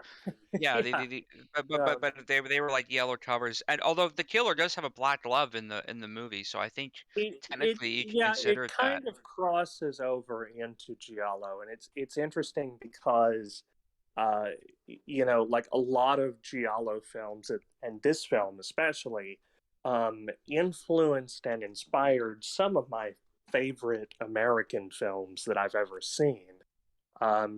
Yeah, yeah. but they were like yellow covers, and although the killer does have a black glove in the movie, so I think technically you could It consider it that. kind of crosses over into giallo, and it's interesting because uh, you know, like a lot of giallo films, and this film especially, influenced and inspired some of my favorite American films that I've ever seen.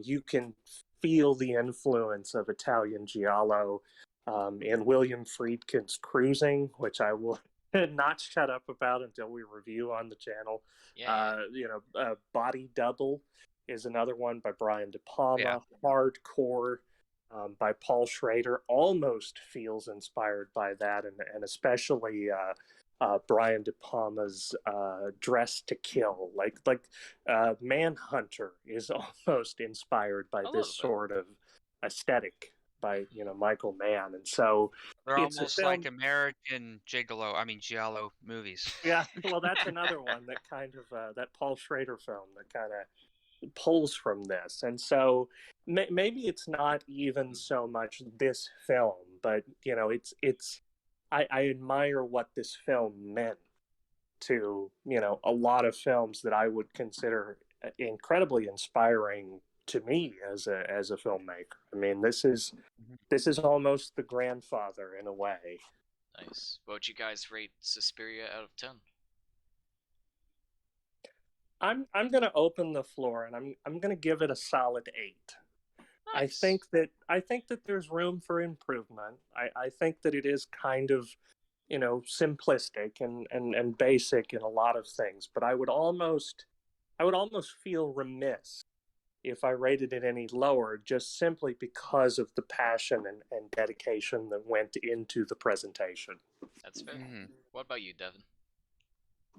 You can feel the influence of Italian giallo in William Friedkin's Cruising, which I will not shut up about until we review on the channel. Yeah. You know, Body Double is another one by Brian De Yeah. Palma. Hardcore by Paul Schrader almost feels inspired by that, and especially Brian De Palma's Dress to Kill. Like Manhunter is almost inspired by A this little bit. sort of aesthetic by, you know, Michael Mann, and so They're it's a almost film. like American giallo movies. Yeah, well, that's another one that kind of that Paul Schrader film that kind of pulls from this, and so maybe it's not even so much this film, but you know, it's I admire what this film meant to, you know, a lot of films that I would consider incredibly inspiring to me as a filmmaker. I mean, this is almost the grandfather in a way. Nice. What would you guys rate Suspiria out of 10? I'm going to open the floor, and I'm going to give it a solid 8. Nice. I think that there's room for improvement. I think that it is kind of, simplistic and basic in a lot of things, but I would almost feel remiss if I rated it any lower, just simply because of the passion and dedication that went into the presentation. That's fair. Mhm. What about you, Devin?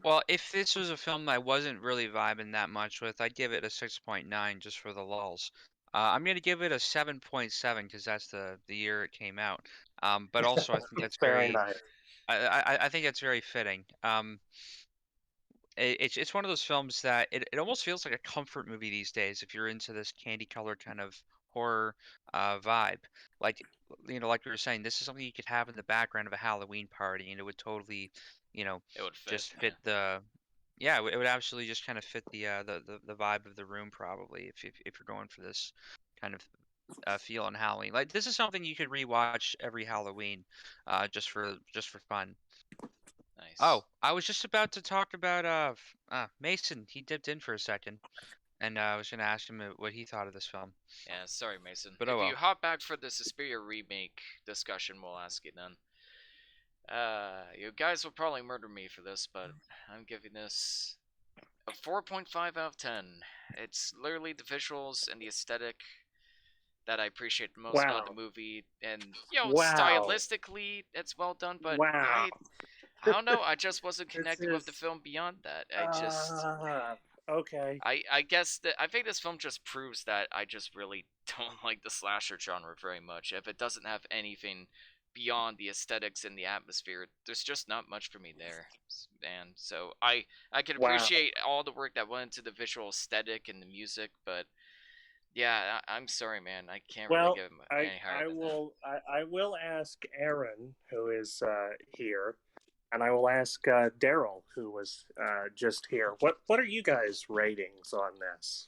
Well, if this was a film I wasn't really vibing that much with, I'd give it a 6.9 just for the lulls. I'm gonna give it a 7.7 because that's the year it came out. But also I think that's Very very nice. I think that's very fitting. It's one of those films that it almost feels like a comfort movie these days if you're into this candy colored kind of horror vibe. Like like we were saying, this is something you could have in the background of a Halloween party, and it would totally, you know, It would fit. just fit the yeah, it would absolutely just kind of fit the vibe of the room probably if you're going for this kind of feel on Halloween. Like this is something you could rewatch every Halloween, just for fun. Nice. Oh, I was just about to talk about Mason. He dipped in for a second, and I was gonna ask him what he thought of this film. Yeah, sorry, Mason. But If oh well. you hop back for the Suspiria remake discussion, we'll ask you then. You guys will probably murder me for this, but I'm giving this a 4.5 out of 10. It's literally the visuals and the aesthetic that I appreciate the most about the Wow. movie, and Wow. stylistically, it's well done. But Wow. I don't know. I just wasn't This connecting with the is film beyond that. I just, okay. I guess that I think this film just proves that I just really don't like the slasher genre very much. If it doesn't have anything beyond the aesthetics and the atmosphere, there's just not much for me there. And so I can Wow. appreciate all the work that went into the visual aesthetic and the music, but yeah, I'm sorry, man. I can't really Well, give him I any higher I than that. will I will ask Aaron, who is here, and I will ask Daryl, who was just here. What are you guys' ratings on this?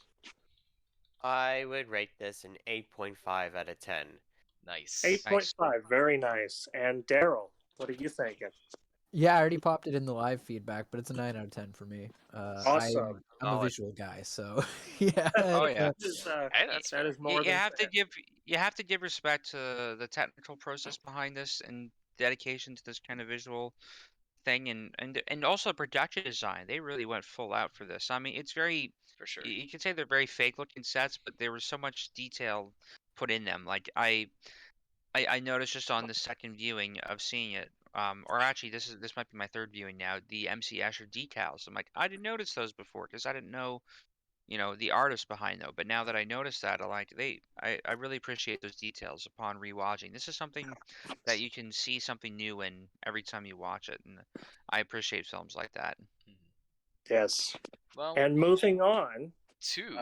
I would rate this an 8.5 out of 10. Nice. 8.5, very nice. And Daryl, what are you thinking? Yeah, I already popped it in the live feedback, but it's a 9 out of 10 for me. Awesome. I'm a Solid. visual guy, so yeah. Oh yeah. Hey, that's that fair. is more You than have to fair. give respect to the technical process behind this and dedication to this kind of visual thing and also production design. They really went full out for this. I mean, it's very For sure. you can say they're very fake looking sets, but there was so much detail put in them. Like I noticed just on the second viewing of seeing it, or actually this might be my third viewing now. The MC Escher decals. I'm like, I didn't notice those before because I didn't know, the artist behind them. But now that I noticed that, I really appreciate those details upon rewatching. This is something that you can see something new in every time you watch it, and I appreciate films like that. Yes. Well, And moving on, two.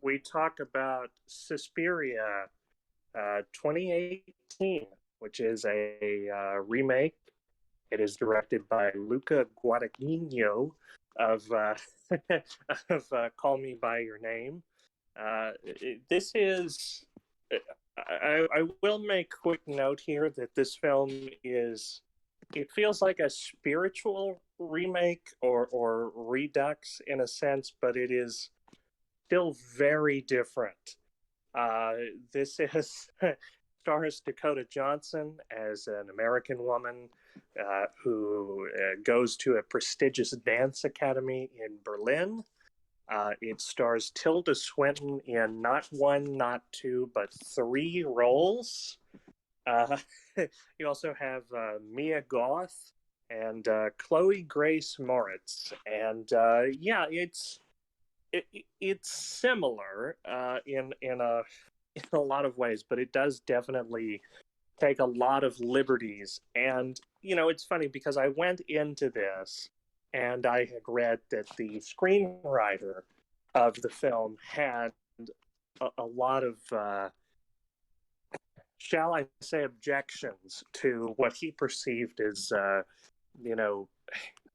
we talk about Suspiria 2018, which is a remake. It is directed by Luca Guadagnino of Call Me by Your Name. This is. I will make quick note here that this film is. It feels like a spiritual remake or redux in a sense, but it is still very different. This is stars Dakota Johnson as an American woman who goes to a prestigious dance academy in Berlin. It stars Tilda Swinton in not one, not two, but three roles. You also have Mia Goth and Chloe Grace Moritz, and yeah, it's similar in a lot of ways, but it does definitely take a lot of liberties. And it's funny because I went into this and I had read that the screenwriter of the film had a lot of shall I say, objections to what he perceived as,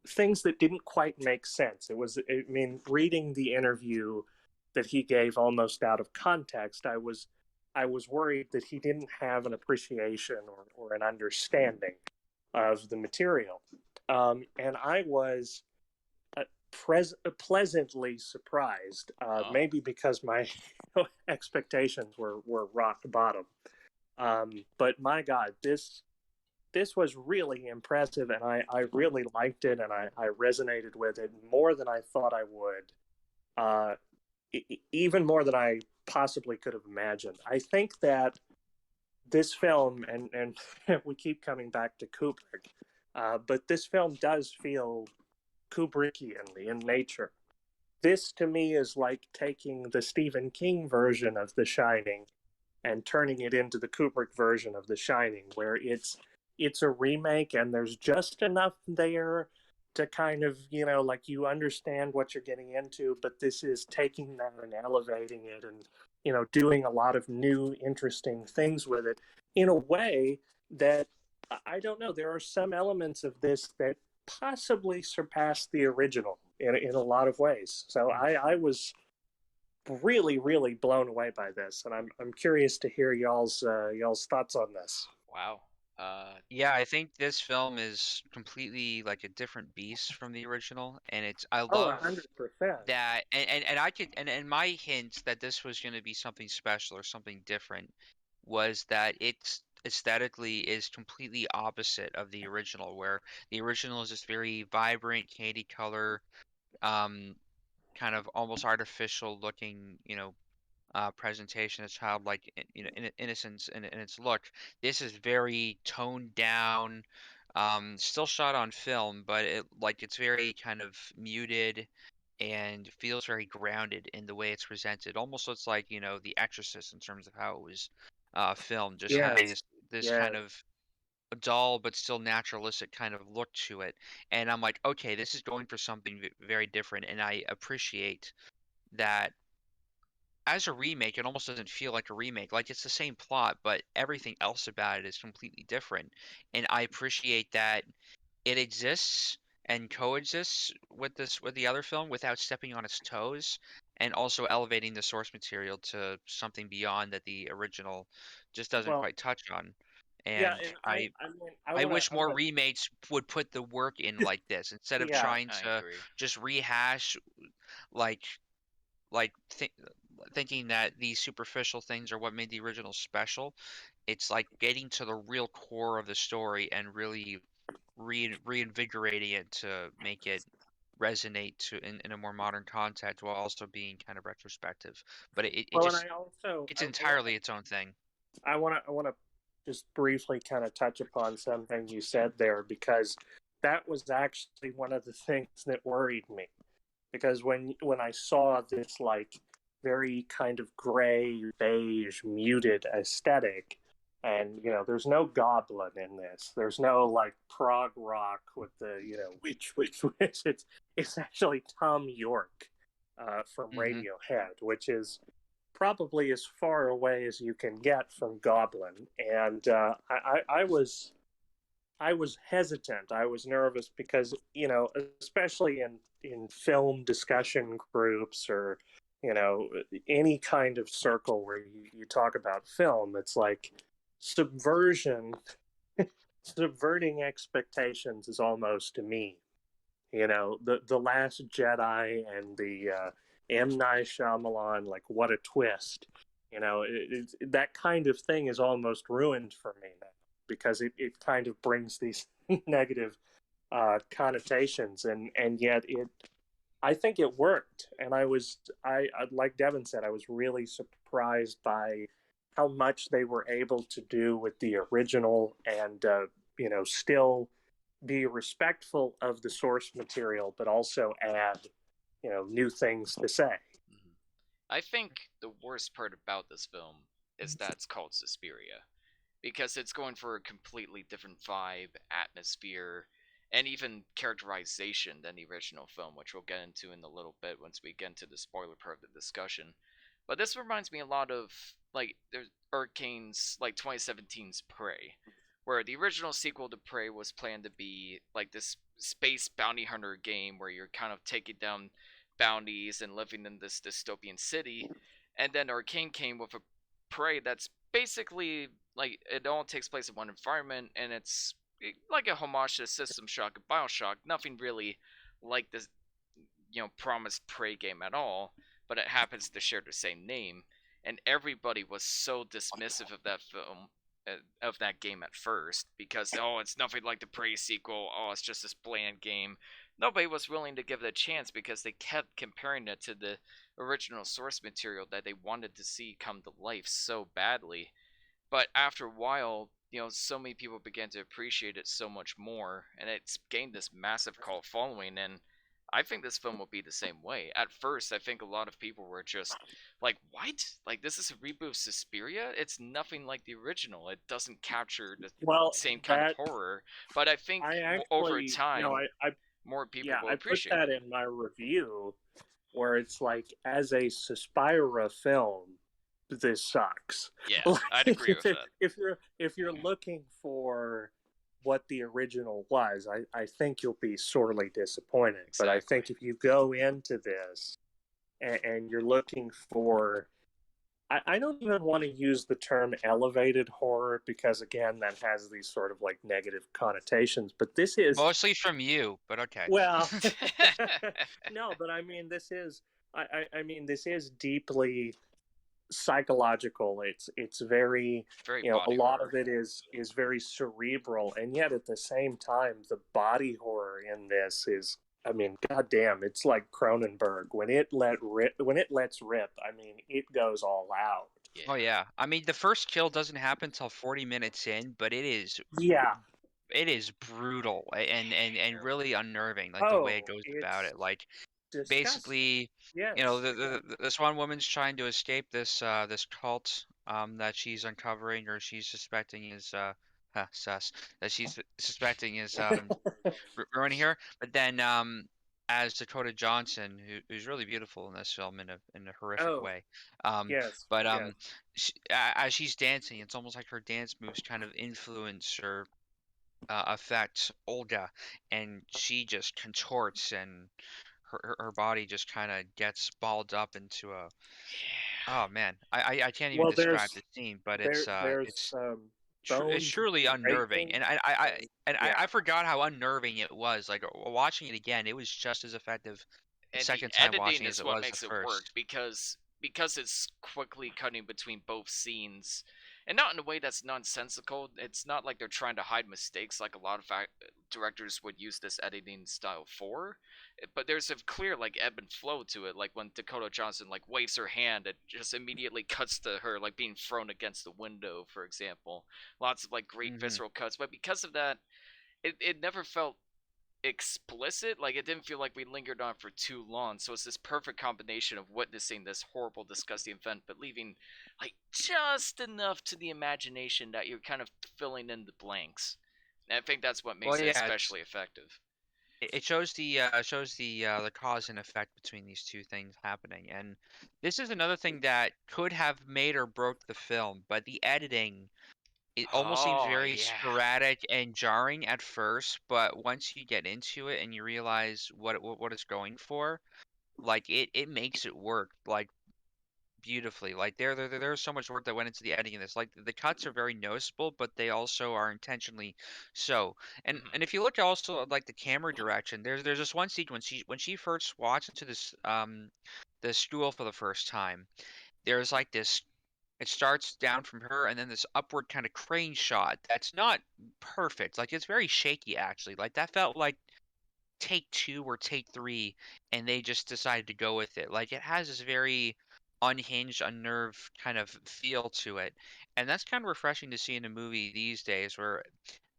things that didn't quite make sense. I mean, reading the interview that he gave almost out of context, I was worried that he didn't have an appreciation or an understanding of the material. And I was pleasantly surprised, maybe because my expectations were rock bottom. But my God, this this was really impressive, and I really liked it, and I resonated with it more than I thought I would, uh, even more than I possibly could have imagined. I think that this film, and we keep coming back to Kubrick, but this film does feel Kubrickian in nature. This to me is like taking the Stephen King version of The Shining and turning it into the Kubrick version of The Shining, where it's a remake and there's just enough there to kind of, like you understand what you're getting into, but this is taking that and elevating it and, doing a lot of new, interesting things with it in a way that I don't know. There are some elements of this that possibly surpass the original in a lot of ways. So I was really, really blown away by this, and I'm curious to hear y'all's thoughts on this. Wow. Yeah, I think this film is completely like a different beast from the original, and I Oh, love 100%. that, and I could, and my hint that this was going to be something special or something different was that it's aesthetically is completely opposite of the original, where the original is this very vibrant candy color, um, kind of almost artificial looking, presentation of childlike, innocence in its look. This is very toned down, still shot on film, but it's very kind of muted and feels very grounded in the way it's presented. Almost looks like, The Exorcist in terms of how it was filmed, just having Yes, this yes. kind of dull but still naturalistic kind of look to it. And I'm like, okay, this is going for something very different, and I appreciate that. As a remake, it almost doesn't feel like a remake. Like it's the same plot, but everything else about it is completely different. And I appreciate that it exists and coexists with the other film without stepping on its toes, and also elevating the source material to something beyond that the original just doesn't Well, quite touch on. yeah, And and I mean, I wish more remakes would put the work in like this instead of yeah, trying I to agree. just rehash like like th- thinking that these superficial things are what made the original special. It's like getting to the real core of the story and really reinvigorating it to make it resonate in a more modern context while also being kind of retrospective. But it well, and just it's I want entirely its own thing. I want to just briefly kind of touch upon something you said there because that was actually one of the things that worried me because when I saw this like very kind of gray, beige, muted aesthetic, and there's no goblin in this. There's no like prog rock with the which. It's actually Tom York from Hmm. Radiohead, which is probably as far away as you can get from Goblin. And I was hesitant. I was nervous because especially in film discussion groups or any kind of circle where you talk about film, it's like subversion, subverting expectations is almost a meme. The Last Jedi and the M Night Shyamalan, like what a twist. That kind of thing is almost ruined for me now because it kind of brings these negative connotations, and yet I think it worked, and I like Devin said, I was really surprised by how much they were able to do with the original, and still be respectful of the source material, but also add new things to say. Mhm. I think the worst part about this film is that it's called Suspiria, because it's going for a completely different vibe, atmosphere, and even characterization than the original film, which we'll get into in a little bit once we get into the spoiler part of the discussion. But this reminds me a lot of like there's Arcane's like 2017's Prey, where the original sequel to Prey was planned to be like this space bounty hunter game where you're kind of taking down bounties and living in this dystopian city, and then Arcane came with a Prey that's basically like it all takes place in one environment, and it's like a homage to System Shock and Bioshock. Nothing really like this, promised Prey game at all, but it happens to share the same name. And everybody was so dismissive of that film of that game at first, because it's nothing like the Prey sequel. It's just this bland game. Nobody was willing to give it a chance because they kept comparing it to the original source material that they wanted to see come to life so badly. But after a while, so many people began to appreciate it so much more, and it's gained this massive cult following. And I think this film will be the same way. At first, I think a lot of people were just like, "What? Like this is a reboot of Suspiria? It's nothing like the original. It doesn't capture the Well, same kind of that horror." But I think I over actually, time, I more people yeah, will I put appreciate that it. in my review where it's like, as a Suspiria film, this sucks. Yeah, Like, I'd agree with that. if you're looking for what the original was, I think you'll be sorely disappointed. But I Exactly. think if you go into this and you're looking for, I don't even want to use the term elevated horror because, again, that has these sort of like negative connotations. But this is, Mostly from you, but okay. well, no, but I mean, I mean, this is deeply psychological. It's very, Very a body lot horror. of it is very cerebral, and yet at the same time, the body horror in this is, I mean, goddamn, it's like Cronenberg when when it lets rip. I mean, it goes all out. Yeah. Oh yeah. I mean, the first kill doesn't happen until 40 minutes in, but Yeah. it is brutal and really unnerving, like the way it Oh, goes about it's it. Like disgusting. basically, Yes. this one woman's trying to escape this cult that she's uncovering or she's suspecting is sus that she's suspecting is ruining her. But then as Dakota Johnson, who's really beautiful in this film in a horrific Oh, way, yes. but Yes. as she's dancing, it's almost like her dance moves kind of influence or affect Olga, and she just contorts and her body just kind of gets balled up into a oh man, I can't even Well, describe the scene, but there's it's bones truly unnerving, breaking. and Yeah. I forgot how unnerving it was. Like watching it again, it was just as effective the And the second time editing watching as is it what was the makes it work, first. because it's quickly cutting between both scenes, and not in a way that's nonsensical. It's not like they're trying to hide mistakes like a lot of directors would use this editing style for. But there's a clear like ebb and flow to it. Like when Dakota Johnson like waves her hand, it just immediately cuts to her like being thrown against the window, for example. Lots of like great Hmm. visceral cuts, but because of that, it never felt explicit. Like it didn't feel like we lingered on for too long. So it's this perfect combination of witnessing this horrible, disgusting event, but leaving like just enough to the imagination that you're kind of filling in the blanks. And I think that's what Well, makes it yeah, especially effective. it shows the cause and effect between these two things happening, and this is another thing that could have made or broke the film, but the editing it almost seems Oh very yeah. sporadic and jarring at first, but once you get into it and you realize what it's going for, like it makes it work like beautifully. Like there's so much work that went into the editing of this. Like the cuts are very noticeable, but they also are intentionally so. Mhm. And if you look also at like the camera direction, there's this one sequence when she first walks into this stool for the first time. There's like this it starts down from her and then this upward kind of crane shot that's not perfect. Like it's very shaky actually. Like that felt like take two or take three and they just decided to go with it. Like it has this very unhinged, unnerved kind of feel to it. And that's kind of refreshing to see in a movie these days where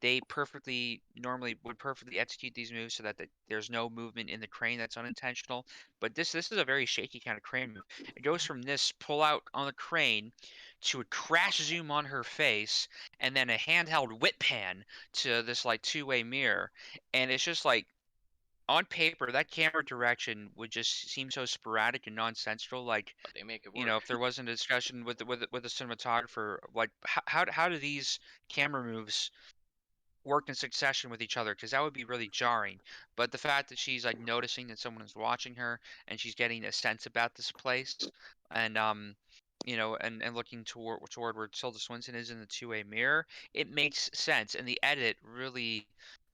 they perfectly normally would perfectly execute these moves so that there's no movement in the crane that's unintentional. But this is a very shaky kind of crane move. It goes from this pull out on the crane to a crash zoom on her face and then a handheld whip pan to this like two-way mirror. And it's just like on paper, that camera direction would just seem so sporadic and nonsensical. Like, But they make it you know, work. if there wasn't a discussion with the cinematographer, like how do these camera moves work in succession with each other? Because that would be really jarring. But the fact that she's like noticing that someone is watching her and she's getting a sense about this place, and and looking toward where Tilda Swinton is in the two-way mirror, it makes sense, and the edit really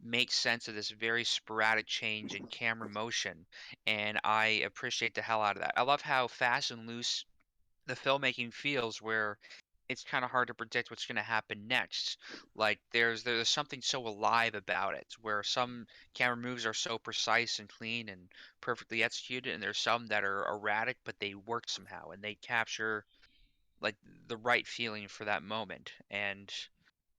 makes sense of this very sporadic change in camera motion, and I appreciate the hell out of that. I love how fast and loose the filmmaking feels, where it's kind of hard to predict what's going to happen next. Like there's something so alive about it, where some camera moves are so precise and clean and perfectly executed, and there's some that are erratic, but they work somehow and they capture like the right feeling for that moment. And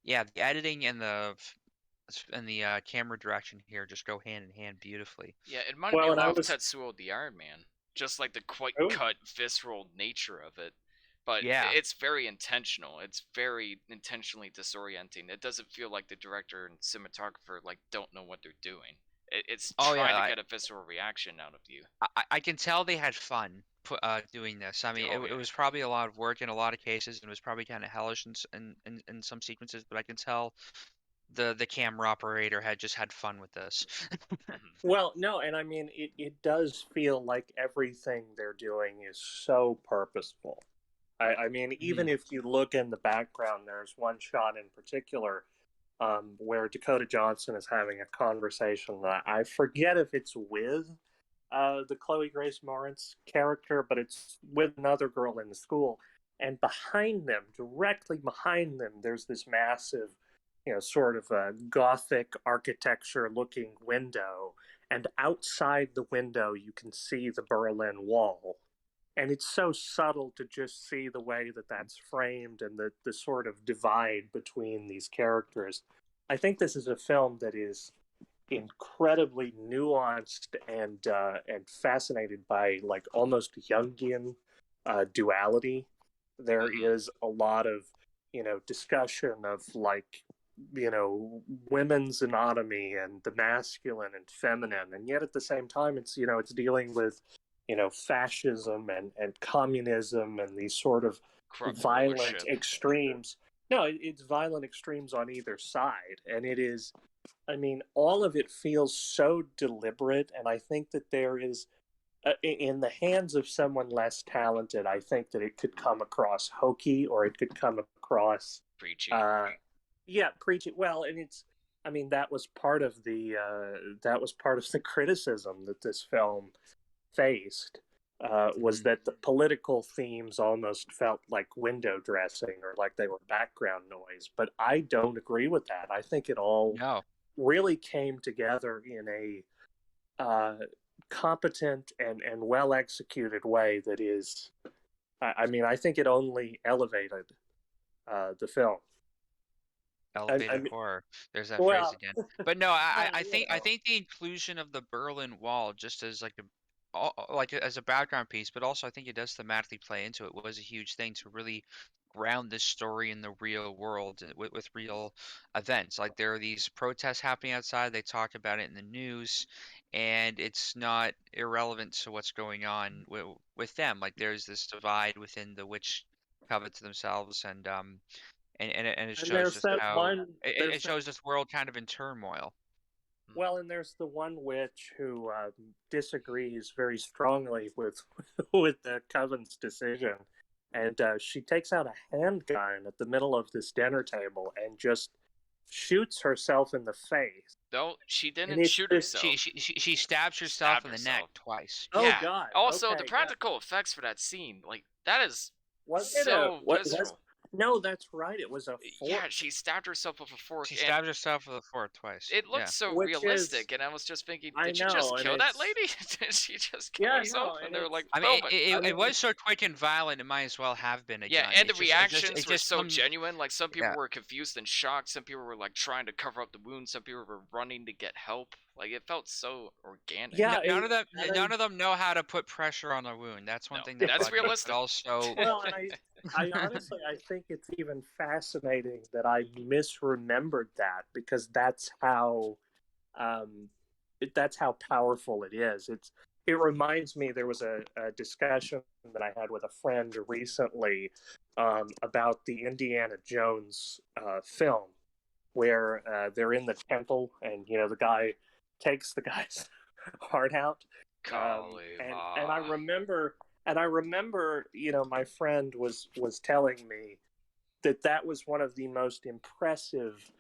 yeah, the editing and the camera direction here just go hand in hand beautifully. Yeah, it reminded me Well, a and I lot of was Tetsuo the Iron Man. Just like the quite oh, cut, visceral nature of it. But Yeah. it's very intentional. It's very intentionally disorienting. It doesn't feel like the director and cinematographer like don't know what they're doing. It's Oh trying to yeah, get a visceral reaction out of you. I can tell they had fun doing this. I mean, Oh it yeah. was probably a lot of work in a lot of cases, and it was probably kind of hellish in some sequences. But I can tell the camera operator had just had fun with this. Mhm. well, no, and I mean it does feel like everything they're doing is so purposeful. I mean, even Mhm. if you look in the background, there's one shot in particular where Dakota Johnson is having a conversation that I forget if it's with the Chloe Grace Moretz character, but it's with another girl in the school. And behind them, directly behind them, there's this massive, sort of a Gothic architecture looking window. And outside the window, you can see the Berlin Wall. And it's so subtle to just see the way that that's framed and the sort of divide between these characters. I think this is a film that is incredibly nuanced and fascinated by like almost Jungian duality. There Mhm. is a lot of discussion of like women's anatomy and the masculine and feminine, and yet at the same time it's dealing with fascism and communism and these sort of Corrupt violent rulership. extremes. No, it's violent extremes on either side, and it is. I mean, all of it feels so deliberate, and I think that there is, in the hands of someone less talented, I think that it could come across hokey or it could come across, Preachy. uh, yeah, preaching. Well, and it's, I mean, that was part of the criticism that this film faced. Was Mhm. that the political themes almost felt like window dressing or like they were background noise? But I don't agree with that. I think it all No. really came together in a competent and well executed way that is, I mean, I think it only elevated the film. I Elevated mean, horror. There's that phrase well, again. But no, well, I think the inclusion of the Berlin Wall just as like like as a background piece, but also I think it does thematically play into it was a huge thing to really ground this story in the real world with real events. Like there are these protests happening outside. They talk about it in the news, and it's not irrelevant to what's going on with them. Like there's this divide within the witch covet to themselves, and it and shows there's just that how one. it shows this world kind of in turmoil. Well, and there's the one witch who disagrees very strongly with with the coven's decision, and she takes out a handgun at the middle of this dinner table and just shoots herself in the face. No, she And didn't it's shoot this. herself. She stabs She herself stabbed in the neck herself. twice. Oh Yeah. God. Also, the Okay. Yeah. practical effects for that scene, like that is Was it a so what? Was visceral. no? That's right. It was a Yeah, fork, she stabbed herself with a fork, She and stabs herself with a fork twice. it looked Yeah. so which is realistic. And I was just thinking, I did she just know, and kill that it's lady? Did she just kill yeah, no, herself? And and they were it's like, I mean, film it. I it mean was so quick and violent. It might as well have been a Yeah, gun. and the It reactions were just so comes. genuine. Like some people Yeah. were confused and shocked. Some people were like trying to cover up the wound. Some people were running to get help. Like it felt so organic. yeah, None of them know how to put pressure on the wound. That's one No, thing that that's bugged me. But realistic. also, well, and I honestly I think it's even fascinating that I misremembered that because um, that's how powerful it is. It reminds me there was a discussion that I had with a friend recently about the Indiana Jones film where they're in the temple and the guy takes the guy's heart out, and Kalima. I remember my friend was telling me that that was one of the most impressive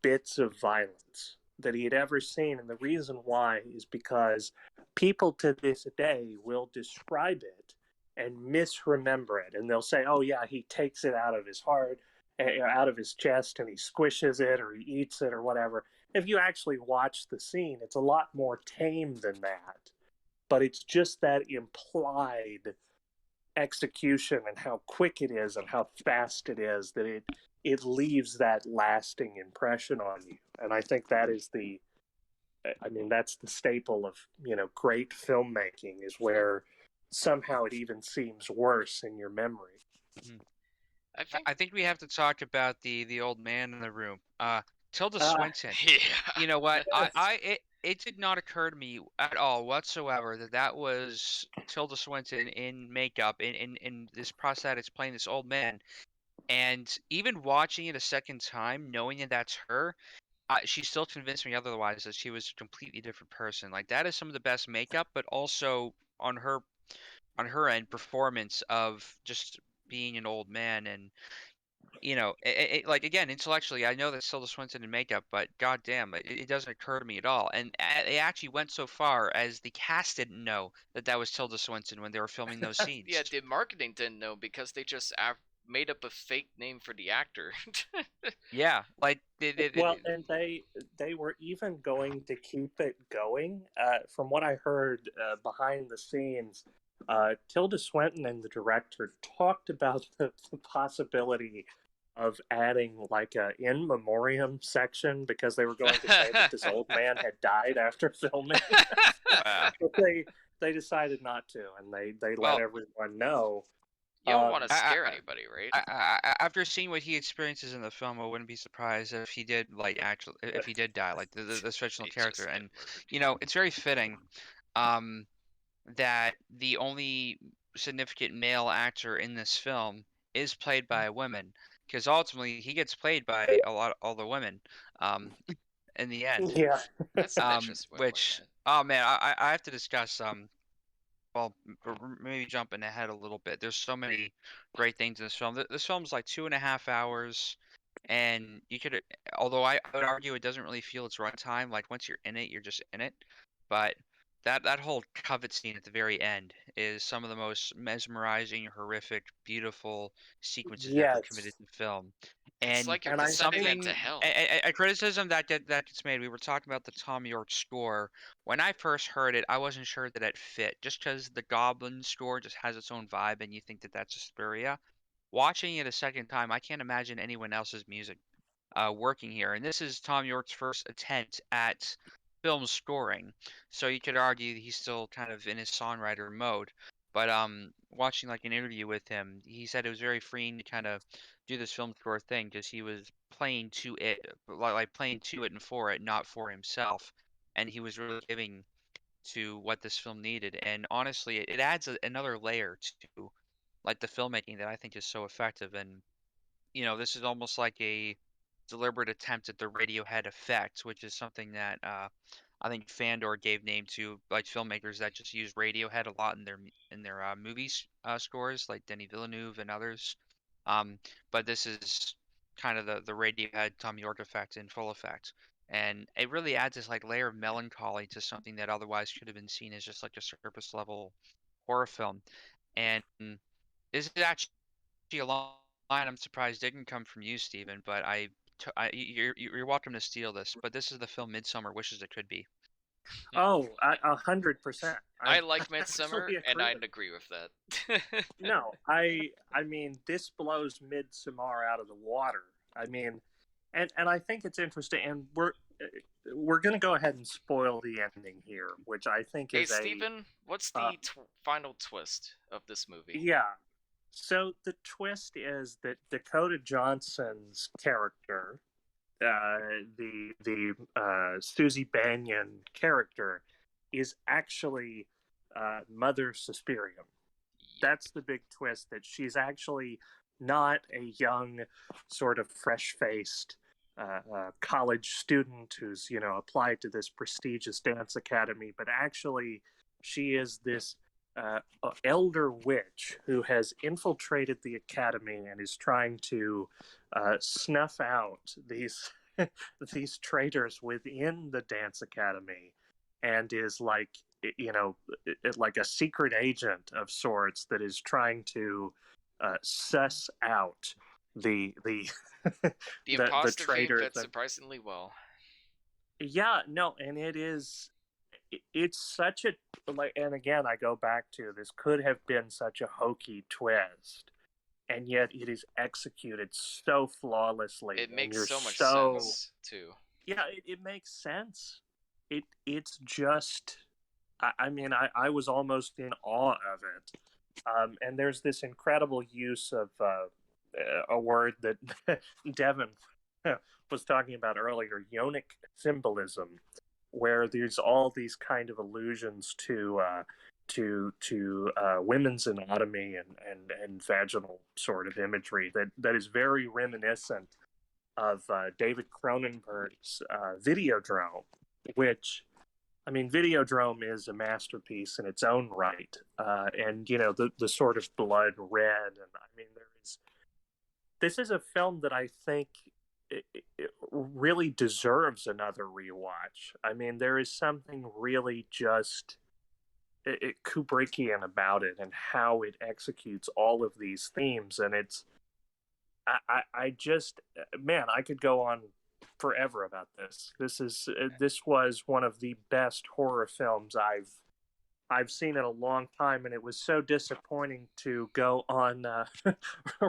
bits of violence that he had ever seen. And the reason why is because people to this day will describe it and misremember it, and they'll say, "Oh yeah, he takes it out of his heart, out of his chest, and he squishes it or he eats it or whatever." If you actually watch the scene, it's a lot more tame than that, but it's just that implied execution and how quick it is and how fast it is that it leaves that lasting impression on you. And I think that is that's the staple of, great filmmaking, is where somehow it even seems worse in your memory. I think we have to talk about the old man in the room. Tilda Swinton. Yeah. You know what? Yes. It did not occur to me at all whatsoever that was Tilda Swinton in makeup in this prosthetics playing this old man. And even watching it a second time, knowing that that's her, she still convinced me otherwise, that she was a completely different person. Like, that is some of the best makeup, but also on her end, performance of just being an old man. And like, again, intellectually, I know that Tilda Swinton in makeup, but goddamn, it doesn't occur to me at all. And they actually went so far as the cast didn't know that was Tilda Swinton when they were filming those scenes. Yeah, the marketing didn't know because they just made up a fake name for the actor. Yeah, like Well, and they were even going to keep it going. From what I heard behind the scenes, Tilda Swinton and the director talked about the possibility of adding like a in memoriam section, because they were going to say that this old man had died after filming. Wow. But they decided not to, and they Well, let everyone know. You don't want to I- scare anybody, right? After seeing what he experiences in the film, I wouldn't be surprised if he did if he did die, like this fictional He character. just get And murdered. it's very fitting um that the only significant male actor in this film is played by a woman, because ultimately he gets played by all the women in the end. Yeah. That's an interesting way of looking Which, at it. oh man, I have to discuss well, maybe jumping ahead a little bit. There's so many great things in this film. This film's like 2.5 hours, and you could, although I would argue it doesn't really feel its runtime. Like, once you're in it, you're just in it. But that whole covet scene at the very end is some of the most mesmerizing, horrific, beautiful sequences ever committed Yes. in film. It's And like you're And I descending think into hell. a criticism that gets made. We were talking about the Tom York score. When I first heard it, I wasn't sure that it fit, just because the Goblin score just has its own vibe, and you think that that's Suspiria. Watching it a second time, I can't imagine anyone else's music working here. And this is Tom York's first attempt at film scoring, so you could argue that he's still kind of in his songwriter mode. But watching like an interview with him, he said it was very freeing to kind of do this film score thing, because he was playing to it, like playing to it and for it, not for himself. And he was really giving to what this film needed. And honestly, it adds another layer to like the filmmaking that I think is so effective. And this is almost like a deliberate attempt at the Radiohead effect, which is something that I think Fandor gave name to, like filmmakers that just use Radiohead a lot in their movies scores, like Denis Villeneuve and others. But this is kind of the Radiohead Tom York effect in full effect, and it really adds this like layer of melancholy to something that otherwise could have been seen as just like a surface level horror film. And this is actually a line I'm surprised didn't come from you, Stephen, but you're welcome to steal this. But this is the film Midsummer wishes it could be. Oh, 100%. I I like Midsummer, actually and agree I'd with agree with that. No, I mean, this blows Midsommar out of the water. I mean, and I think it's interesting, and we're going to go ahead and spoil the ending here, which I think Hey, is Stephen, what's uh, the final twist of this movie? yeah. So the twist is that Dakota Johnson's character, the Susie Banyan character, is actually Mother Suspiria. That's the big twist, that she's actually not a young, sort of fresh-faced college student who's applied to this prestigious dance academy, but actually she is this elder witch who has infiltrated the academy and is trying to snuff out these these traitors within the dance academy, and is like like a secret agent of sorts that is trying to suss out the The the imposter theme traitors. fits surprisingly well. Yeah, no, and it's such a, like, and again I go back to, this could have been such a hokey twist, and yet it is executed so flawlessly. It and makes you're so much so sense too. Yeah, it makes sense. It's just, I mean, I was almost in awe of it. And there's this incredible use of a word that Devin was talking about earlier, yonic symbolism, where there's all these kind of allusions to women's anatomy and vaginal sort of imagery that is very reminiscent of David Cronenberg's Videodrome, which, I mean, Videodrome is a masterpiece in its own right, and the sort of blood red, and I mean, this is a film that I think it really deserves another rewatch. I mean, there is something really just Kubrickian about it, and how it executes all of these themes, and it's. I just, man, I could go on forever about this. This was one of the best horror films I've seen in a long time, and it was so disappointing to go on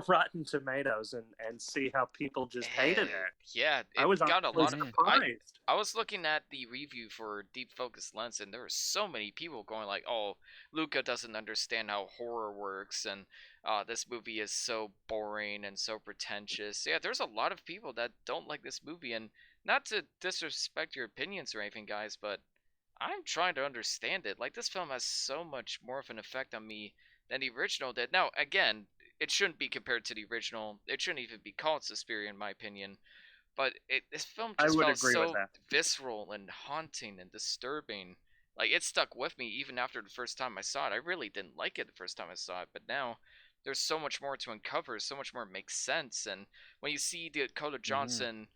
Rotten Tomatoes and see how people just hated it. Yeah, I was got a lot of. surprised. I was looking at the review for Deep Focus Lens, and there were so many people going like, "Oh, Luca doesn't understand how horror works," and this movie is so boring and so pretentious. Yeah, there's a lot of people that don't like this movie, and not to disrespect your opinions or anything, guys, but I'm trying to understand it. Like, this film has so much more of an effect on me than the original did. Now, again, it shouldn't be compared to the original. It shouldn't even be called Suspiria, in my opinion. But this film I just would felt agree with so that. visceral and haunting and disturbing. Like, it stuck with me even after the first time I saw it. I really didn't like it the first time I saw it, but now there's so much more to uncover, so much more makes sense. And when you see Dakota Johnson,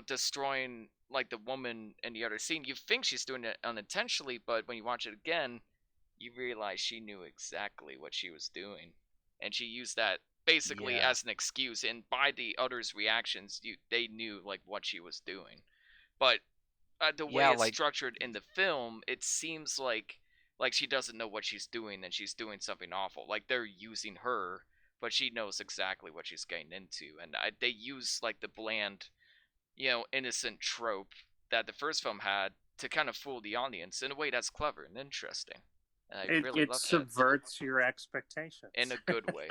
destroying like the woman in the other scene, you think she's doing it unintentionally, but when you watch it again, you realize she knew exactly what she was doing, and she used that basically Yeah. as an excuse. And by the others' reactions, they knew like what she was doing. But the way Yeah, it's like structured in the film, it seems like she doesn't know what she's doing, and she's doing something awful. Like, they're using her, but she knows exactly what she's getting into. And they use like the bland, innocent trope that the first film had to kind of fool the audience in a way that's clever and interesting. And I really It love that subverts your expectations in a good way.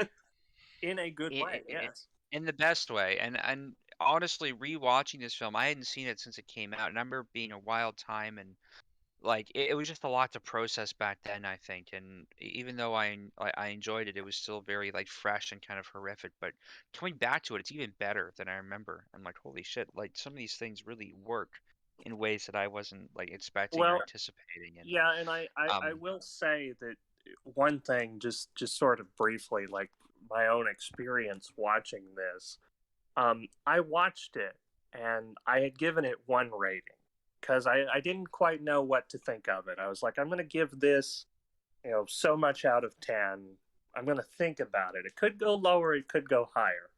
in a good i- way. i- Yes. in the best way. And honestly, rewatching this film, I hadn't seen it since it came out. And I remember being a wild time, and like it was just a lot to process back then, I think. And even though I enjoyed it, it was still very like fresh and kind of horrific. But coming back to it, it's even better than I remember. I'm like, holy shit! Like, some of these things really work in ways that I wasn't like expecting or Well, anticipating. And yeah, and I will say that one thing, just sort of briefly, like my own experience watching this. I watched it and I had given it 1 rating because I didn't quite know what to think of it. I was like, I'm going to give this, so much out of 10. I'm going to think about it. It could go lower, it could go higher.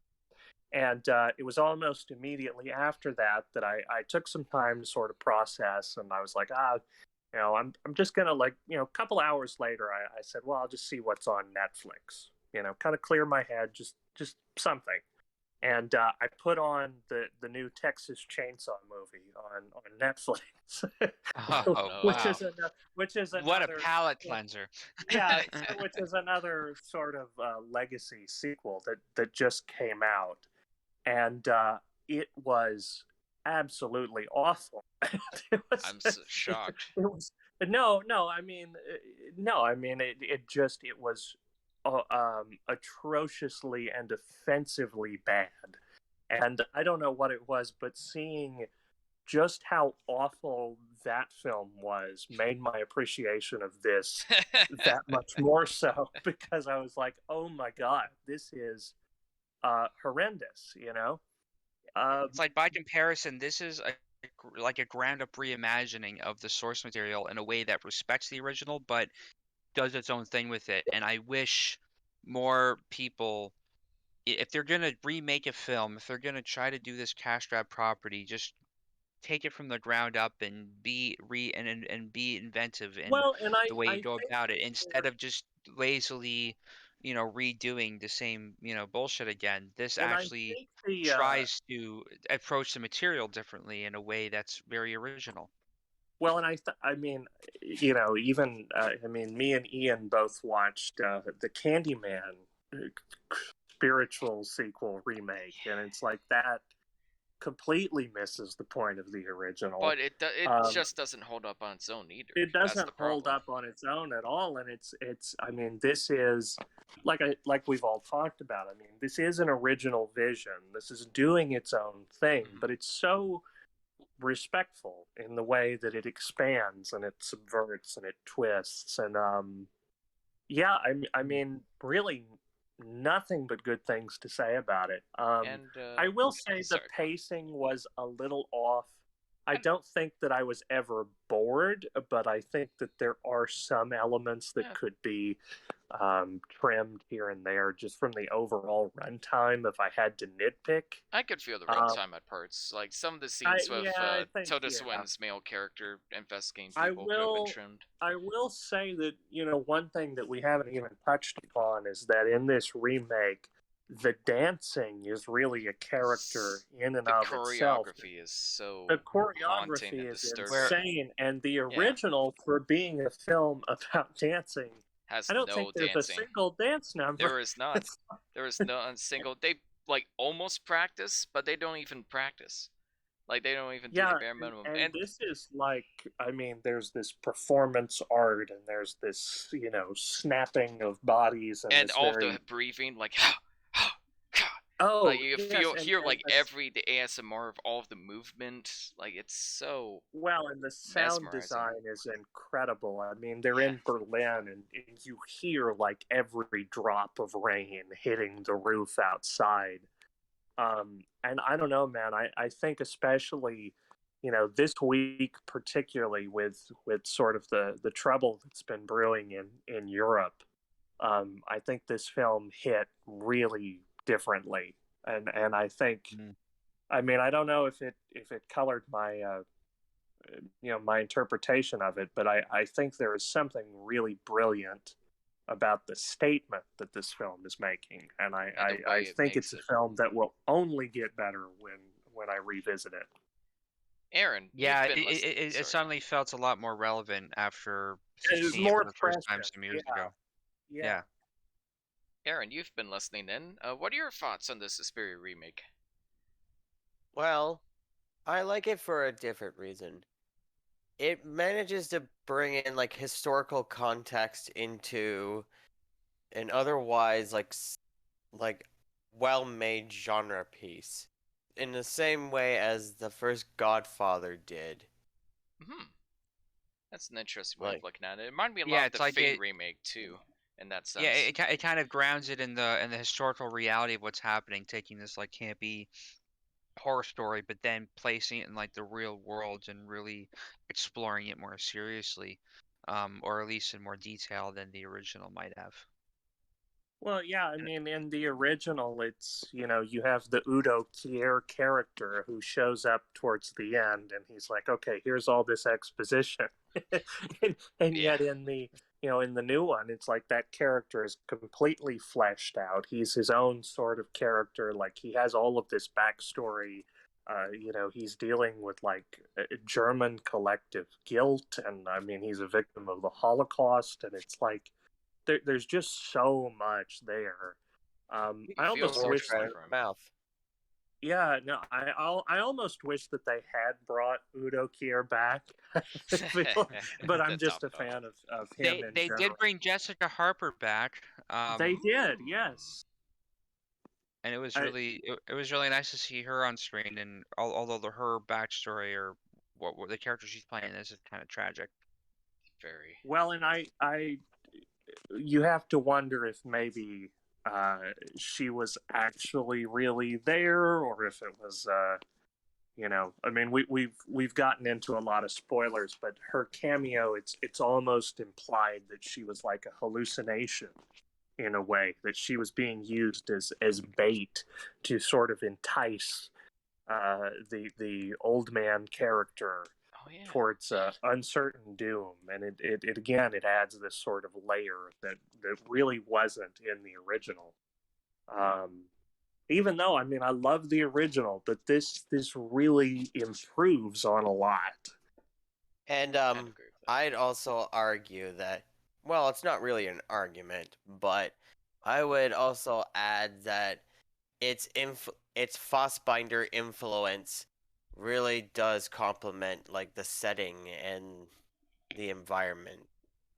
And it was almost immediately after that I took some time to sort of process, and I was like, I'm just gonna, like, a couple hours later, I said, well, I'll just see what's on Netflix, kind of clear my head, just something. And I put on the new Texas Chainsaw movie on Netflix, oh wow. which is another, what a palate cleanser! yeah, which is another sort of legacy sequel that just came out, and it was absolutely awful. I'm so shocked. It was no, I mean, no, I mean, it was atrociously and offensively bad. And I don't know what it was, but seeing just how awful that film was made my appreciation of this that much more so, because I was like, oh my God, this is horrendous, It's like, by comparison, this is a like a ground up reimagining of the source material in a way that respects the original, but does its own thing with it. And I wish more people, if they're gonna remake a film, if they're gonna try to do this cash grab property, just take it from the ground up and be inventive in Well, and the way I you go think about it instead of just lazily, redoing the same, bullshit again. This and I actually think the tries to approach the material differently in a way that's very original. well, and I mean, even I mean, me and Ian both watched the Candyman uh, spiritual sequel remake, and it's like that completely misses the point of the original. But it Um, just doesn't hold up on its own either. it That's doesn't the hold problem. up on its own at all, and it's I mean, this is like we've all talked about. I mean, this is an original vision. This is doing its own thing, Mhm. but it's so respectful in the way that it expands and it subverts and it twists. And yeah, I mean, really nothing but good things to say about it. And I will say the sorry. pacing was a little off. I And- don't think that I was ever bored, but I think that there are some elements that Yeah. could be trimmed here and there just from the overall runtime if I had to nitpick. I could feel the Um, runtime at parts. Like some of the scenes with I think, Tilda yeah. Swinton's male character investigating I people could have been will trimmed. I will say that, one thing that we haven't even touched upon is that in this remake, the dancing is really a character in and The of itself. choreography is so The haunting choreography and is disturbing. insane, and the original, for being a film about dancing, Has I don't no think there's a dancing. single dance number. There is not. There is not a single. They like almost practice, but they don't even practice. Like they don't even do Yeah, the bare minimum. and this is like, I mean, there's this performance art, and there's this, snapping of bodies, and this all very the breathing, like oh, like you yes, hear and like this- the ASMR of all of the movement. Like it's so well, and the sound mesmerizing. design is incredible. I mean, they're Yeah. in Berlin, and you hear like every drop of rain hitting the roof outside. And I don't know, man. I think especially, this week particularly with sort of the trouble that's been brewing in Europe. I think this film hit really differently, and I think, I mean, I don't know if it colored my my interpretation of it, but I think there is something really brilliant about the statement that this film is making, and I think it's a film that will only get better when I revisit it. Aaron, Yeah, you've been it sorry. suddenly felt a lot more relevant after It was seeing it more for the first time prescient, some years yeah. ago. Yeah. Aaron, you've been listening in. What are your thoughts on this Suspiria remake? Well, I like it for a different reason. It manages to bring in like historical context into an otherwise like well-made genre piece in the same way as the first Godfather did. That's an interesting way of Like- looking at it. It reminded me a Yeah, lot of it's the like Fate it- remake too, in that sense. Yeah, it kind of grounds it in the historical reality of what's happening, taking this like campy horror story, but then placing it in like the real world and really exploring it more seriously, or at least in more detail than the original might have. Well, yeah, I mean, in the original, it's, you have the Udo Kier character who shows up towards the end, and he's like, okay, here's all this exposition. and Yeah. yet in the, in the new one, it's like that character is completely fleshed out. He's his own sort of character. Like, he has all of this backstory. He's dealing with like German collective guilt, and I mean, he's a victim of the Holocaust, and it's like, there's just so much there. I almost sorry wish for that, him. Mouth. yeah, no, I almost wish that they had brought Udo Kier back, but I'm That's just a tough, though. fan of him. They did bring Jessica Harper back. They did, yes. And it was really it was really nice to see her on screen. And although her backstory or what the character she's playing is kind of tragic. Very. Well, and you have to wonder if maybe she was actually really there, or if it was You know, I mean, we've gotten into a lot of spoilers, but her cameo, it's almost implied that she was like a hallucination in a way, that she was being used as bait to sort of entice the old man character towards uncertain doom, and it again, it adds this sort of layer that really wasn't in the original. Even though, I mean, I love the original, but this really improves on a lot. And I'd also argue that, well, it's not really an argument, but I would also add that its Fassbinder influence really does complement like the setting and the environment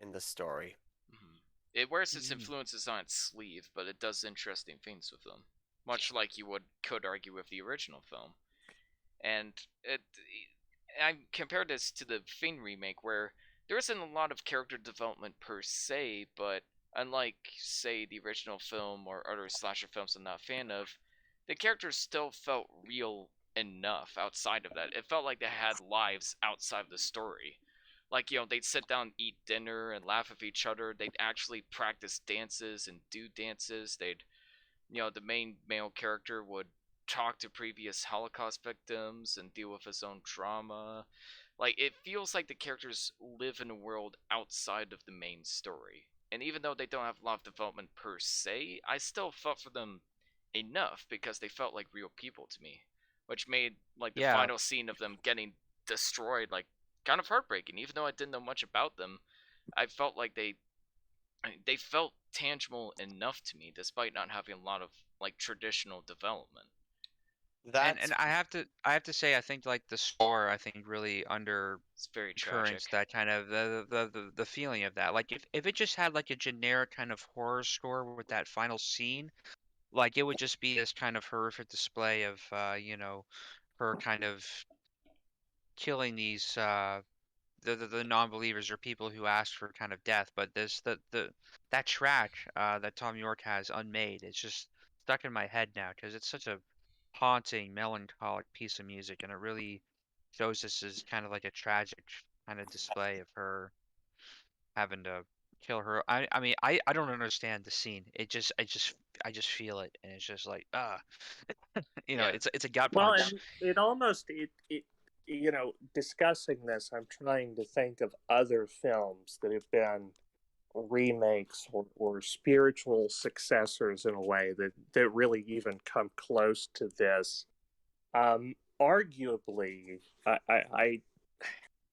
in the story. It wears its influences on its sleeve, but it does interesting things with them, much like you could argue with the original film. And I compared this to the Thing remake, where there isn't a lot of character development per se, but unlike, say, the original film or other slasher films I'm not a fan of, the characters still felt real enough outside of that. It felt like they had lives outside of the story. Like, you know, they'd sit down, eat dinner, and laugh with each other. They'd actually practice dances and do dances. The main male character would talk to previous Holocaust victims and deal with his own trauma. Like, it feels like the characters live in a world outside of the main story. And even though they don't have a lot of development per se, I still felt for them enough because they felt like real people to me, which made like the final scene of them getting destroyed like kind of heartbreaking. Even though I didn't know much about them, I felt like they felt tangible enough to me despite not having a lot of like traditional development. And I have to say, I think like the score, I think really It's very currents tragic. that kind of the feeling of that. Like if it just had like a generic kind of horror score with that final scene, like it would just be this kind of horrific display of her kind of killing these the non-believers or people who ask for kind of death. But that track that Tom York has unmade, it's just stuck in my head now because it's such a haunting, melancholic piece of music, and it really shows this as kind of like a tragic kind of display of her having to kill her. I mean, I don't understand the scene. I just feel it, and it's just like it's a gut Well, punch. and it almost discussing this, I'm trying to think of other films that have been remakes or spiritual successors in a way that really even come close to this. Arguably, I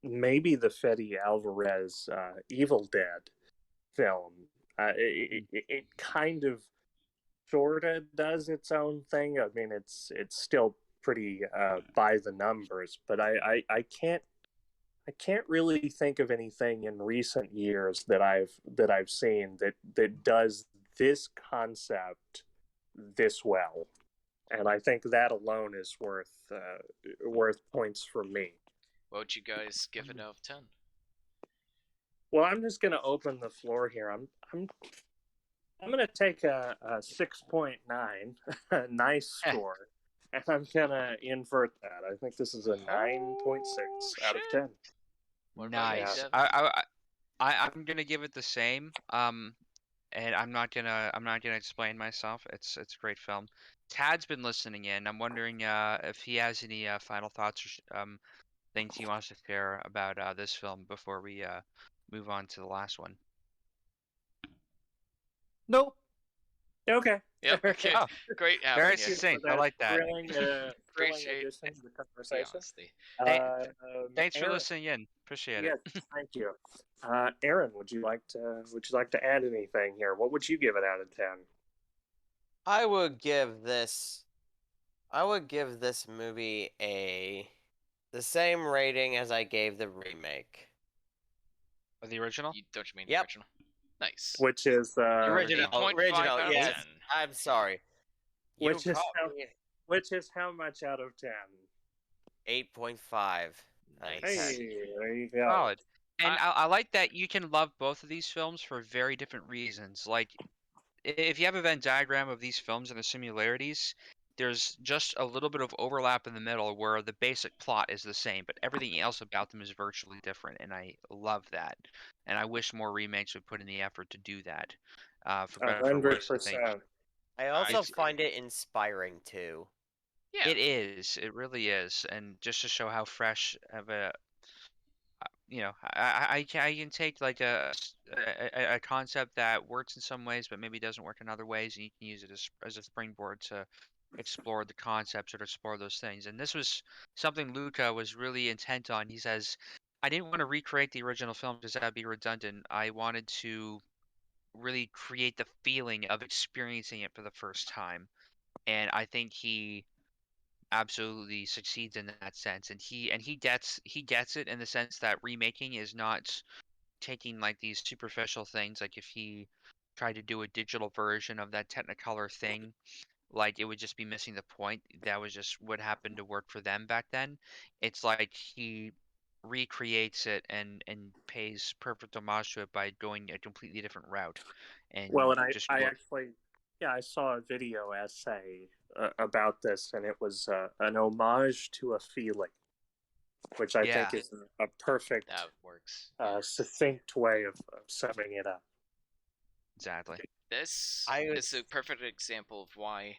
maybe the Fede Alvarez Evil Dead film. It kind of sorta does its own thing. I mean, it's still pretty by the numbers, but I can't really think of anything in recent years that I've seen that does this concept this well, and I think that alone is worth points for me. What would you guys give it out of 10? Well, I'm just going to open the floor here. I'm going to take a 6.9, nice score, and I'm going to invert that. I think this is a 9.6 out of 10. Nice. I'm gonna give it the same. And I'm not gonna explain myself. It's a great film. Tad's been listening in. I'm wondering if he has any final thoughts or things he wants to share about this film before we move on to the last one. Nope. Okay. Yep. Okay. Oh, great having very you. succinct. I like that. Appreciate addition to the conversation. Thanks for Aaron, listening in. Appreciate yes, it. thank you. Aaron, would you like to add anything here? What would you give it out of 10? I would give this movie the same rating as I gave the remake. The original? Don't you mean Yep. the original? Nice. Which is Original, 8.5 out of yes. 10. I'm sorry. Which is how much out of 10? 8.5. Nice. Hey, there you go. Solid. And I like that you can love both of these films for very different reasons. Like, if you have a Venn diagram of these films and the similarities, there's just a little bit of overlap in the middle where the basic plot is the same, but everything else about them is virtually different, and I love that. And I wish more remakes would put in the effort to do that. For better or for worse, I think 100%. I also it's find it inspiring too. Yeah. it is. It really is, and just to show how fresh of a I can take like a concept that works in some ways, but maybe doesn't work in other ways, and you can use it as a springboard to explore the concepts or to explore those things. And this was something Luca was really intent on. He says, I didn't want to recreate the original film because that'd be redundant. I wanted to really create the feeling of experiencing it for the first time. And I think he absolutely succeeds in that sense. And he gets it in the sense that remaking is not taking like these superficial things. Like if he tried to do a digital version of that Technicolor thing, like it would just be missing the point. That was just what happened to work for them back then. It's like he recreates it and pays perfect homage to it by going a completely different route Well, and and just I go. actually, yeah, I saw a video essay about this, and it was an homage to a feeling, which I Yeah, think is a perfect, That works. succinct way of summing it up. exactly. This I is a was perfect example of why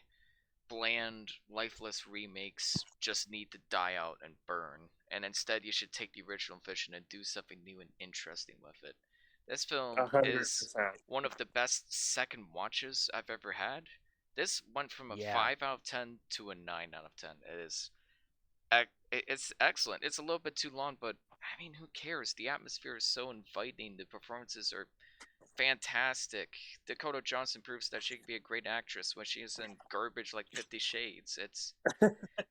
bland, lifeless remakes just need to die out and burn, and instead you should take the original vision and do something new and interesting with it. This film is 100%. one of the best second watches I've ever had. This went from a yeah. 5 out of 10 to a 9 out of 10. It's excellent. It's a little bit too long, but I mean, who cares? The atmosphere is so inviting. The performances are fantastic. Dakota Johnson proves that she can be a great actress when she is in garbage like 50 Shades. It's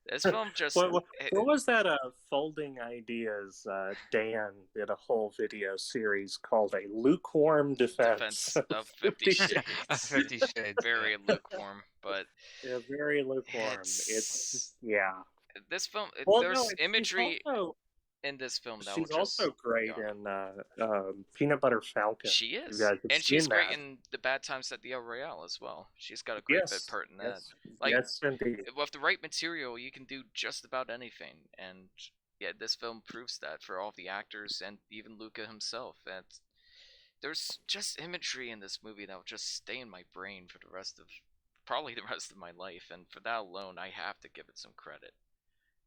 this film just What was that Folding Ideas? Dan did a whole video series called A Lukewarm Defense defense of 50 Shades. 50 Shades. Very lukewarm, but Yeah, very lukewarm. it's Yeah. this film. Well, no, There's imagery in this film that will she's just also great go. in Peanut Butter Falcon. She You is, guys have and she's seen great that. in the Bad Times at the El Royale as well. She's got a great bit part in that. Yes, Like yes, indeed. with the right material, you can do just about anything. And yeah, this film proves that for all the actors and even Luca himself. And there's just imagery in this movie that will just stay in my brain for the rest of probably the rest of my life. And for that alone, I have to give it some credit.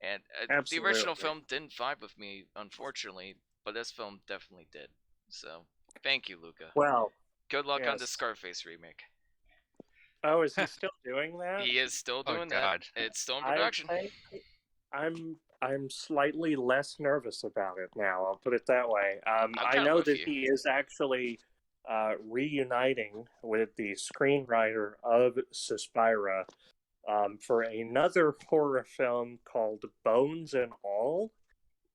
And the original Absolutely. film didn't vibe with me, unfortunately, but this film definitely did. So, thank you, Luca. Well, Good luck on the yes. Scarface remake. Oh, is he still doing that? He is still Oh doing that. God. It's still in I production. think I'm slightly less nervous about it now. I'll put it that way. I kinda know with that you. he is actually reuniting with the screenwriter of Suspiria for another horror film called Bones and All,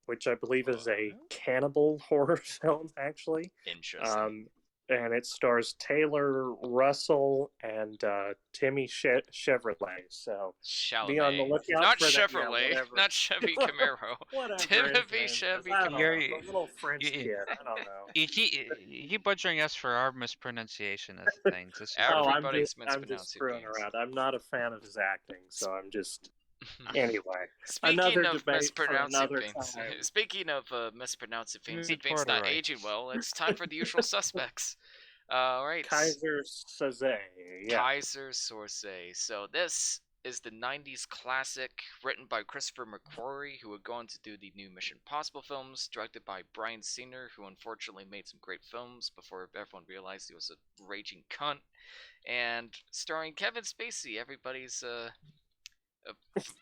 which I believe is a cannibal horror film, actually. Interesting. And it stars Taylor Russell and Timmy Chevrolet. So be on the Chalamet. lookout Not for that. Yeah, Chevrolet. whatever. Not Chevy Camaro. Whatever. Timothy his name Chevy is. I don't know, Camaro. the little French You- kid. I don't know. You keep butchering us for our mispronunciation of things. This is Oh, Everybody's I'm just mispronouncing screwing things. around. I'm not a fan of his acting, so I'm just anyway. Speaking Another of debate for mispronouncing another things, time. speaking of mispronouncing things New and things not corduroy. aging well, it's time for the usual suspects. All right. Kaiser Soze. Yeah. Kaiser Soze. So this is the 90s classic written by Christopher McQuarrie, who would go on to do the new Mission Impossible films, directed by Brian Singer, who unfortunately made some great films before everyone realized he was a raging cunt, and starring Kevin Spacey, everybody's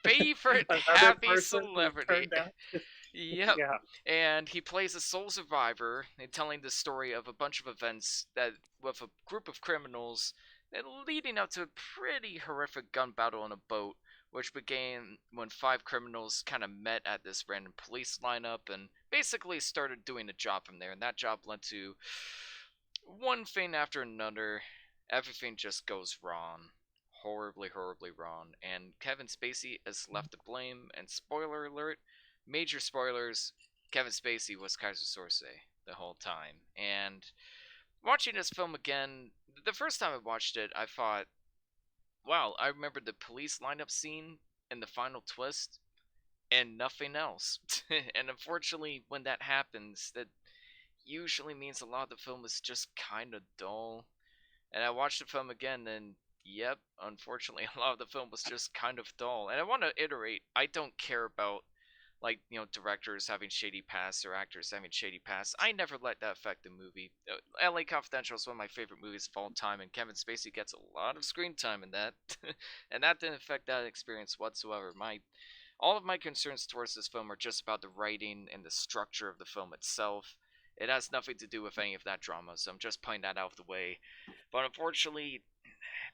favorite Another happy person who celebrity. turned out to- Yep. Yeah. And he plays a sole survivor and telling the story of a bunch of events that with a group of criminals and leading up to a pretty horrific gun battle on a boat, which began when 5 criminals kind of met at this random police lineup and basically started doing a job from there. And that job led to one thing after another. Everything just goes wrong. Horribly, horribly wrong. And Kevin Spacey is left to blame. And spoiler alert, major spoilers, Kevin Spacey was Kaiser Soze the whole time. And watching this film again, the first time I watched it, I thought, wow, I remember the police lineup scene and the final twist, and nothing else. And unfortunately, when that happens, that usually means a lot of the film is just kind of dull. And I watched the film again, and yep, unfortunately, a lot of the film was just kind of dull. And I want to iterate, I don't care about, like, directors having shady past or actors having shady past. I never let that affect the movie. LA Confidential is one of my favorite movies of all time, and Kevin Spacey gets a lot of screen time in that. And that didn't affect that experience whatsoever. All of my concerns towards this film are just about the writing and the structure of the film itself. It has nothing to do with any of that drama, so I'm just putting that out of the way. But unfortunately,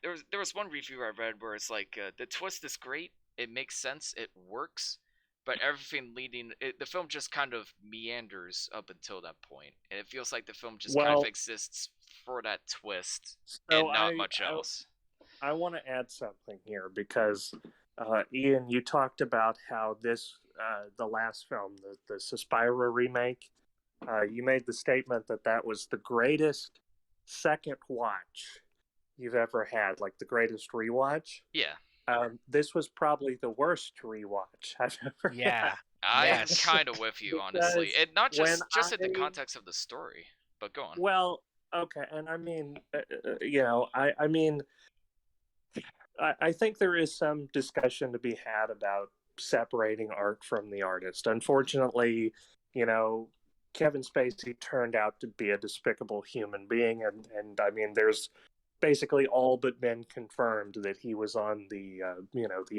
there was one review I read where it's like, the twist is great, it makes sense, it works, but everything the film just kind of meanders up until that point, and it feels like the film just kind of Well, exists for that twist so and not much else. I want to add something here because Ian, you talked about how the last film, the Suspiria remake, you made the statement that that was the greatest second watch you've ever had, like the greatest rewatch. Yeah, This was probably the worst rewatch I've ever Yeah. had. I'm Yes. kind of with you, honestly. Because And not when just in the context of the story, but go on. well, okay, and I mean, I think there is some discussion to be had about separating art from the artist. Unfortunately, Kevin Spacey turned out to be a despicable human being, and I mean, there's basically all but been confirmed that he was on the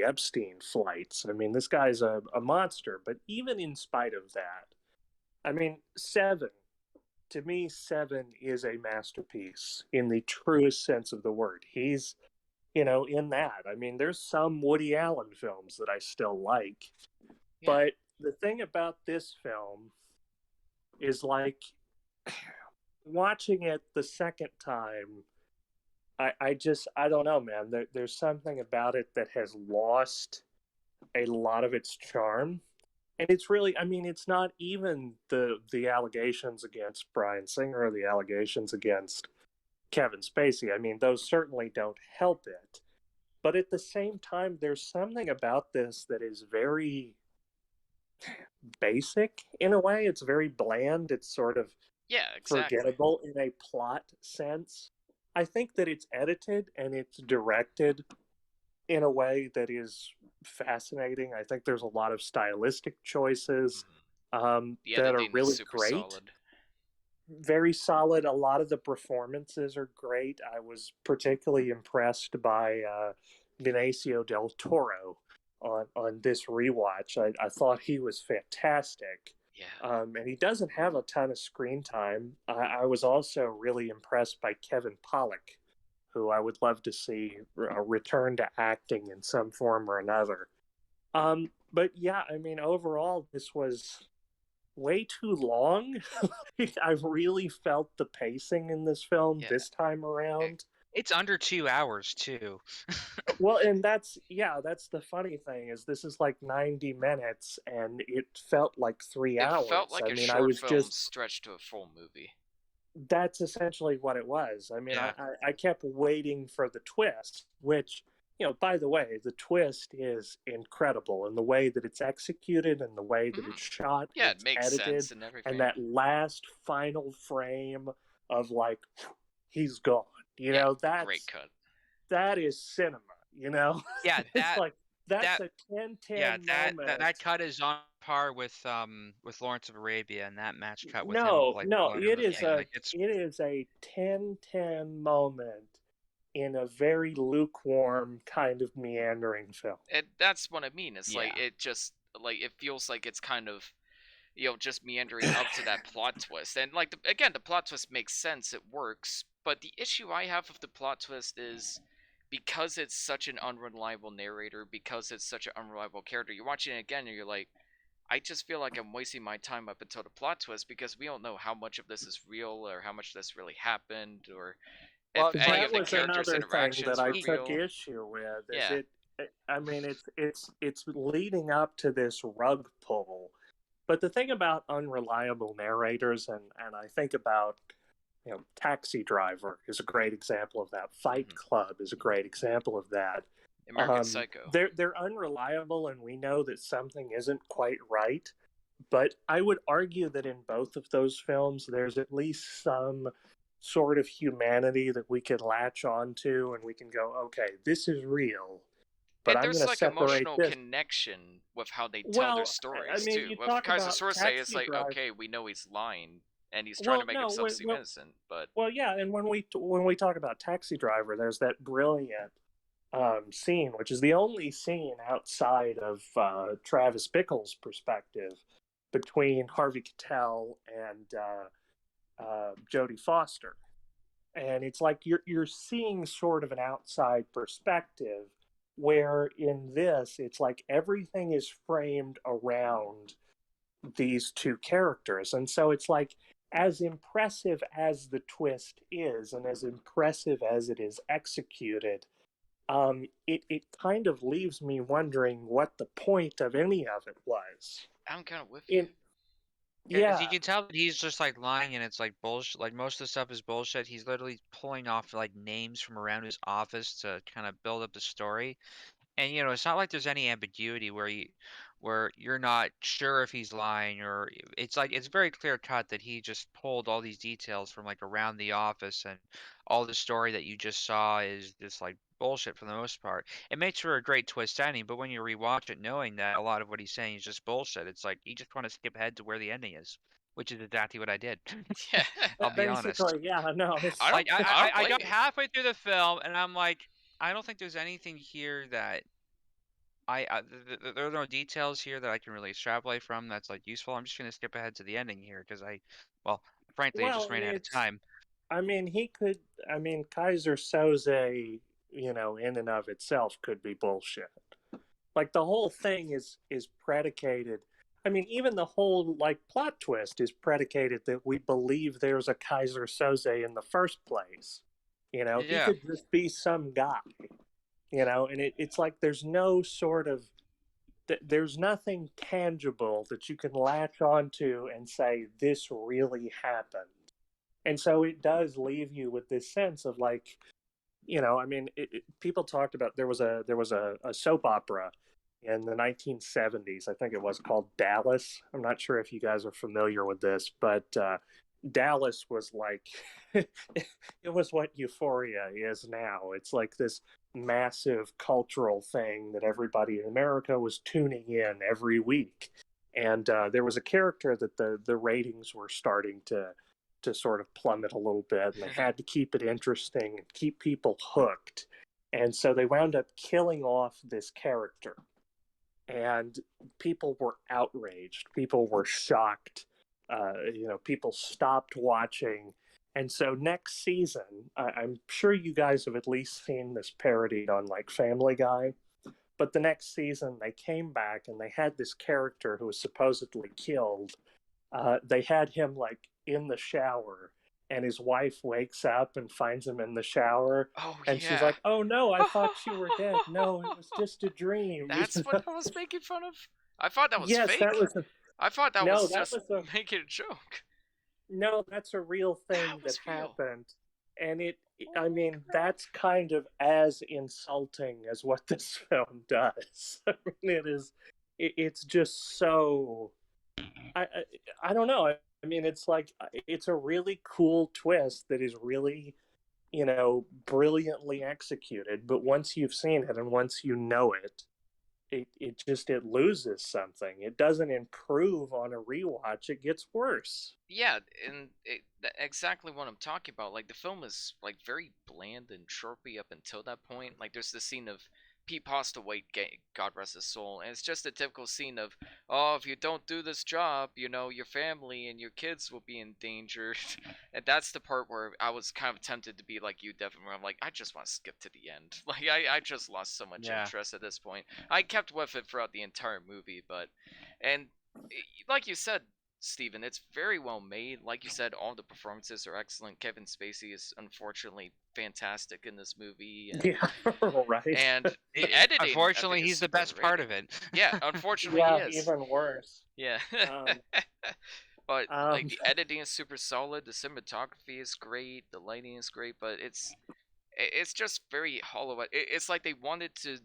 Epstein flights. I mean, this guy's a monster. But even in spite of that, I mean, Seven, to me, Seven is a masterpiece in the truest sense of the word. He's in that. I mean, there's some Woody Allen films that I still like, Yeah. but the thing about this film is, like, watching it the second time, I don't know, man. There's something about it that has lost a lot of its charm. And it's really, I mean, it's not even the allegations against Bryan Singer or the allegations against Kevin Spacey. I mean, those certainly don't help it. But at the same time, there's something about this that is very basic in a way. It's very bland. It's sort of Yeah, exactly. forgettable in a plot sense. I think that it's edited and it's directed in a way that is fascinating. I think there's a lot of stylistic choices The that are editing really is super great. solid. Very solid. A lot of the performances are great. I was particularly impressed by Benicio del Toro on this rewatch. I thought he was fantastic. Yeah. And he doesn't have a ton of screen time. I was also really impressed by Kevin Pollak, who I would love to see return to acting in some form or another. But yeah, I mean, overall, this was way too long. I really felt the pacing in this film this time around. It's under 2 hours too. Well, and that's the funny thing is this is like 90 minutes and it felt like 3 hours. It felt like I a mean, short I was film just stretched to a full movie. that's essentially what it was. I mean, Yeah. I kept waiting for the twist, which, by the way, the twist is incredible in the way that it's executed and the way that it's shot. Yeah, it's it makes edited, sense and everything. and that last final frame of, like, he's gone. That's great cut. That is cinema. Yeah, It's like that's that- a 10-10 Yeah, moment. that cut is on par with Lawrence of Arabia, and that match cut with No, him. Like, no, going it over the is thing, a like, it's it is a 10-10 moment in a very lukewarm kind of meandering film. And that's what I mean. It's like Yeah. it just it feels like it's kind of just meandering up to that plot twist. And like again, the plot twist makes sense, it works, but the issue I have with the plot twist is because it's such an unreliable narrator, because it's such an unreliable character, you're watching it again and you're like, I just feel like I'm wasting my time up until the plot twist because we don't know how much of this is real or how much this really happened or Well, if any That of the was characters' another thing interactions that I were took real. issue with. Is Yeah. I mean, it's leading up to this rug pull. But the thing about unreliable narrators, and I think about Taxi Driver is a great example of that. Fight Club is a great example of that. American Psycho. They're unreliable, and we know that something isn't quite right. But I would argue that in both of those films, there's at least some sort of humanity that we can latch onto, and we can go, okay, this is real. But and I'm there's going to like separate emotional this. connection with how they tell their stories I mean, too. you With talk Kaiser about Soze, it's Taxi like, Driver. okay, we know he's lying and he's trying to make himself seem innocent, but yeah, and when we talk about Taxi Driver, there's that brilliant scene, which is the only scene outside of Travis Bickle's perspective between Harvey Keitel and Jodie Foster, and it's like you're seeing sort of an outside perspective, where in this it's like everything is framed around these two characters, and so it's like, as impressive as the twist is and as impressive as it is executed, it kind of leaves me wondering what the point of any of it was. I'm kind of with you. Yeah, you can tell that he's just like lying, and it's like bullshit. Like most of the stuff is bullshit. He's literally pulling off like names from around his office to kind of build up the story. And it's not like there's any ambiguity where you're not sure if he's lying, or it's like it's very clear cut that he just pulled all these details from like around the office, and all the story that you just saw is just like bullshit for the most part. It makes for a great twist ending, but when you rewatch it knowing that a lot of what he's saying is just bullshit, it's like you just want to skip ahead to where the ending is, which is exactly what I did. Yeah, I'll be honest. Yeah, no, I got halfway through the film and I'm like, I don't think there's anything here that there are no details here that I can really extrapolate from that's like useful. I'm just gonna skip ahead to the ending here because frankly, I just ran out of time. I mean, Kaiser Soze, in and of itself could be bullshit. Like the whole thing is predicated. I mean, even the whole like plot twist is predicated that we believe there's a Kaiser Soze in the first place. He could just be some guy. And it's like there's no sort of there's nothing tangible that you can latch onto and say this really happened. And so it does leave you with this sense of like, people talked about there was a soap opera in the 1970s. I think it was called Dallas. I'm not sure if you guys are familiar with this, but Dallas was like it was what Euphoria is now. It's like this massive cultural thing that everybody in America was tuning in every week. And there was a character that the ratings were starting to sort of plummet a little bit, and they had to keep it interesting and keep people hooked. And so they wound up killing off this character. And people were outraged. People were shocked. People stopped watching. And so next season, I'm sure you guys have at least seen this parodied on like Family Guy. But the next season, they came back and they had this character who was supposedly killed. They had him like in the shower, and his wife wakes up and finds him in the shower. And she's like, "Oh no, I thought you were dead. No, it was just a dream." That's what I was making fun of? I thought that was fake. I thought that was just making a joke. No, that's a real thing that happened. And that's kind of as insulting as what this film does. I mean, it's just so, I don't know. I mean, it's like, it's a really cool twist that is really, brilliantly executed. But once you've seen it and once you know it, it loses something. It doesn't improve on a rewatch. It gets worse. Yeah, and exactly what I'm talking about. Like the film is like very bland and tropey up until that point. Like there's the scene of Pete Postlewaite, God rest his soul, and it's just a typical scene of, oh, if you don't do this job, your family and your kids will be in danger. And that's the part where I was kind of tempted to be like you, Devin, where I'm like, I just want to skip to the end. Like I just lost so much interest at this point. I kept with it throughout the entire movie, and like you said, Steven, it's very well made. Like you said, all the performances are excellent. Kevin Spacey is unfortunately fantastic in this movie. And, right. And the editing. Unfortunately, he's the best part of it. Yeah, unfortunately, he is. Even worse. Yeah. But like the editing is super solid, the cinematography is great, the lighting is great, but it's just very hollow. It's like they wanted to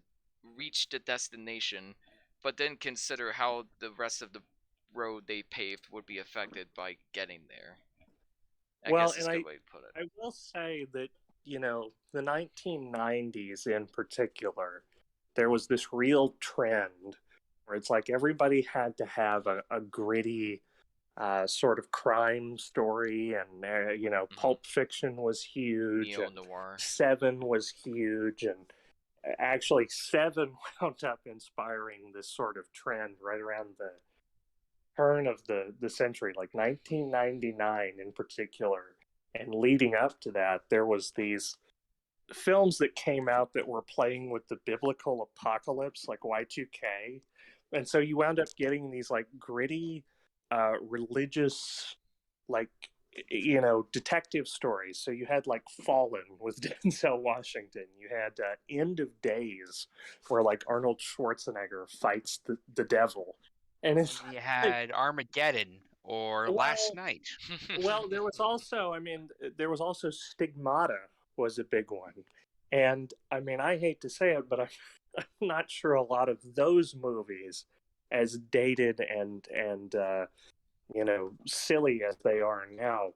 reach the destination, but then consider how the rest of the road they paved would be affected by getting there. I Well, guess is and a good way to put it. I will say that, the 1990s in particular, there was this real trend where it's like everybody had to have a gritty sort of crime story, and Pulp Fiction was huge, Neo and noir. Seven was huge, and actually Seven wound up inspiring this sort of trend right around the turn of the century, like 1999 in particular. And leading up to that, there was these films that came out that were playing with the biblical apocalypse, like Y2K. And so you wound up getting these like gritty, religious, like, detective stories. So you had like Fallen with Denzel Washington. You had End of Days, where like Arnold Schwarzenegger fights the devil. And it's You like, had Armageddon or Last Night. well, there was also, Stigmata was a big one. And I mean, I hate to say it, but I'm not sure a lot of those movies, as dated and silly as they are now,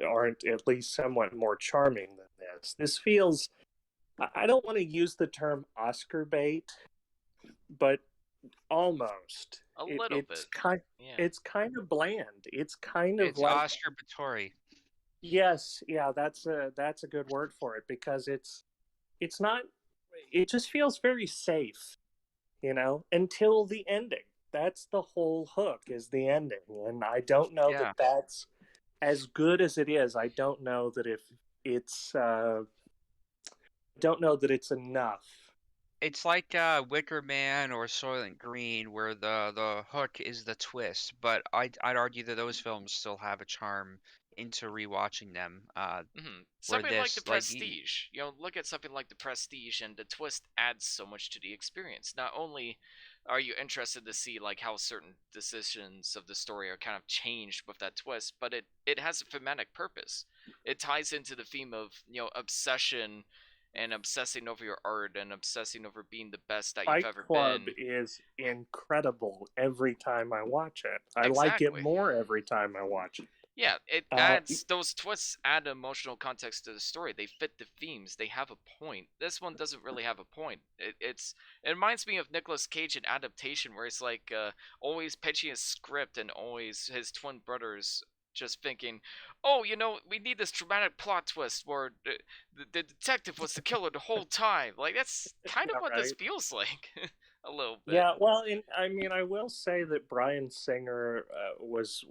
aren't at least somewhat more charming than this. This feels, I don't want to use the term Oscar bait, but almost. A little bit. Yeah. It's kind of bland. It's kind of It's like Oscar Batory. Yes, yeah, that's a good word for it, because it's not, it just feels very safe, until the ending. That's the whole hook, is the ending. And I don't know that that's as good as it is. I don't know that if it's don't know that it's enough. It's like Wicker Man or Soylent Green, where the hook is the twist. But I'd argue that those films still have a charm into rewatching them. Something like The Prestige. Look at something like The Prestige, and the twist adds so much to the experience. Not only are you interested to see like how certain decisions of the story are kind of changed with that twist, but it has a thematic purpose. It ties into the theme of obsession and obsessing over your art and obsessing over being the best that you've ever Club been. is incredible every time I watch it. I like it more every time I watch it. Yeah, it adds, those twists add emotional context to the story. They fit the themes. They have a point. This one doesn't really have a point. It reminds me of Nicolas Cage in Adaptation, where it's like always pitching a script and always his twin brothers just thinking, oh, we need this dramatic plot twist where the detective was the killer the whole time. Like, that's kind of what this feels like. A little bit. Yeah, well, I will say that Bryan Singer was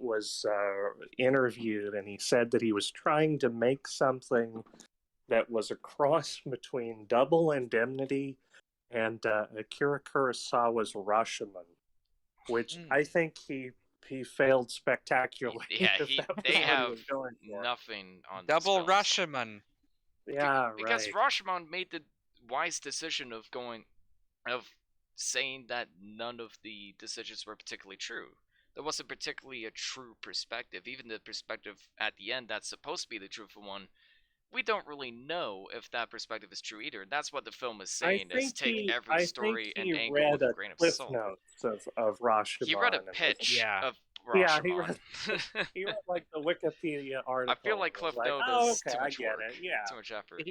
interviewed, and he said that he was trying to make something that was a cross between Double Indemnity and Akira Kurosawa's Rashomon, which I think he failed spectacularly. Yeah, they have nothing on Double Rashomon. Yeah, because Rashomon made the wise decision of saying that none of the decisions were particularly true. There wasn't particularly a true perspective. Even the perspective at the end that's supposed to be the truthful one, we don't really know if that perspective is true either. That's what the film is saying, is take every story and angle with a grain of salt. Notes of Rashomon. He read a pitch of Rashomon. Yeah, he read like the Wikipedia article. I feel like Cliff Note is too much work. Yeah. Too much effort.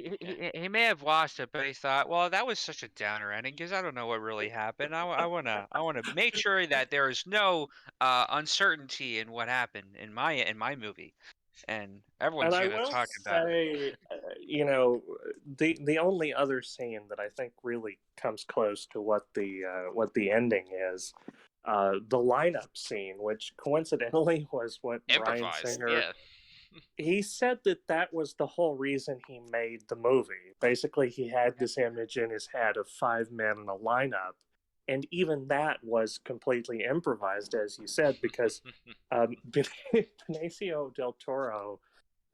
He may have watched it, but he thought, well, that was such a downer ending because I don't know what really happened. I wanna make sure that there is no uncertainty in what happened in my movie, and everyone's gonna talk about it. The only other scene that I think really comes close to what the ending is, the lineup scene, which coincidentally was what Bryan Singer. Yeah. He said that was the whole reason he made the movie. Basically, he had this image in his head of 5 men in a lineup, and even that was completely improvised, as you said, because Benicio del Toro,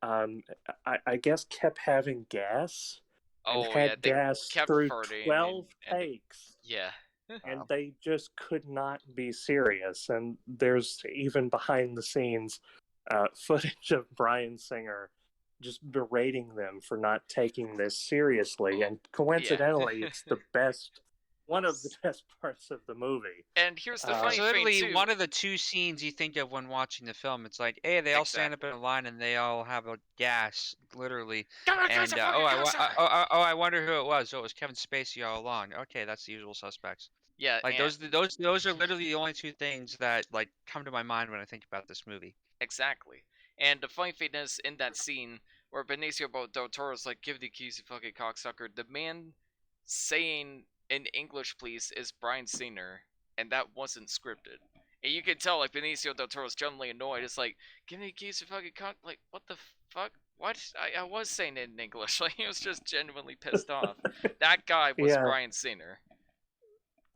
I guess, kept having gas. And had gas through 12 takes. Yeah. and they just could not be serious. And there's even behind the scenes footage of Bryan Singer just berating them for not taking this seriously. And coincidentally, it's the best, one of the best parts of the movie. And here's the funny It's thing literally too. one of the two scenes you think of when watching the film. It's like, hey, they all stand up in a line and they all have a gas, literally. And I wonder who it was. Oh, it was Kevin Spacey all along. Okay, that's the usual suspects. Yeah, like those are literally the only two things that like come to my mind when I think about this movie. Exactly. And the funny thing is, in that scene where Benicio del Toro's like, "Give the keys, you fucking cocksucker," the man saying in English, "Please," is Bryan Singer, and that wasn't scripted. And you can tell, like, Benicio del Toro's generally annoyed. It's like, "Give me the keys, you fucking cock." Like, what the fuck? What? I was saying it in English. Like, he was just genuinely pissed off. That guy was Bryan Singer.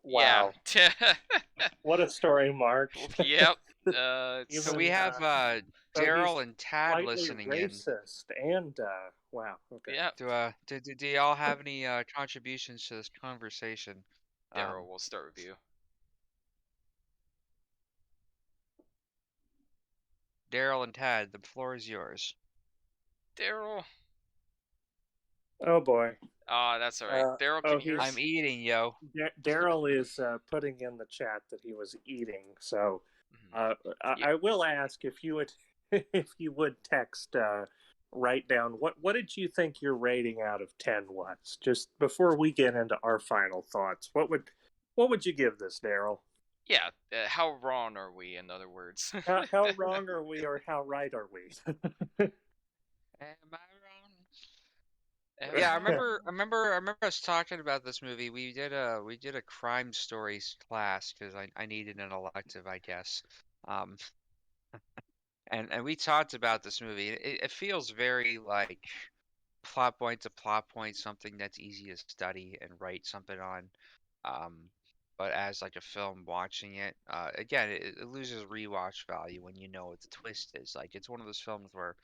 Wow. Yeah. What a story, Mark. Yep. So we have Daryl and Tad listening racist in. And wow. Okay. Yeah. Do y'all have any contributions to this conversation? Daryl, we'll start with you. Daryl and Tad, the floor is yours. Daryl. Oh boy. Oh, that's all right. Daryl, can you hear us? I'm eating, yo. Daryl is putting in the chat that he was eating. So I will ask if you would text, write down what did you think your rating out of 10 was? Just before we get into our final thoughts, what would you give this, Daryl? Yeah, how wrong are we? In other words, how wrong are we, or how right are we? Am I wrong? Yeah, I remember us talking about this movie. We did a crime stories class because I needed an elective, I guess. And we talked about this movie. It feels very like plot point to plot point, something that's easy to study and write something on. But as like a film watching it, again, it loses rewatch value when you know what the twist is. Like it's one of those films where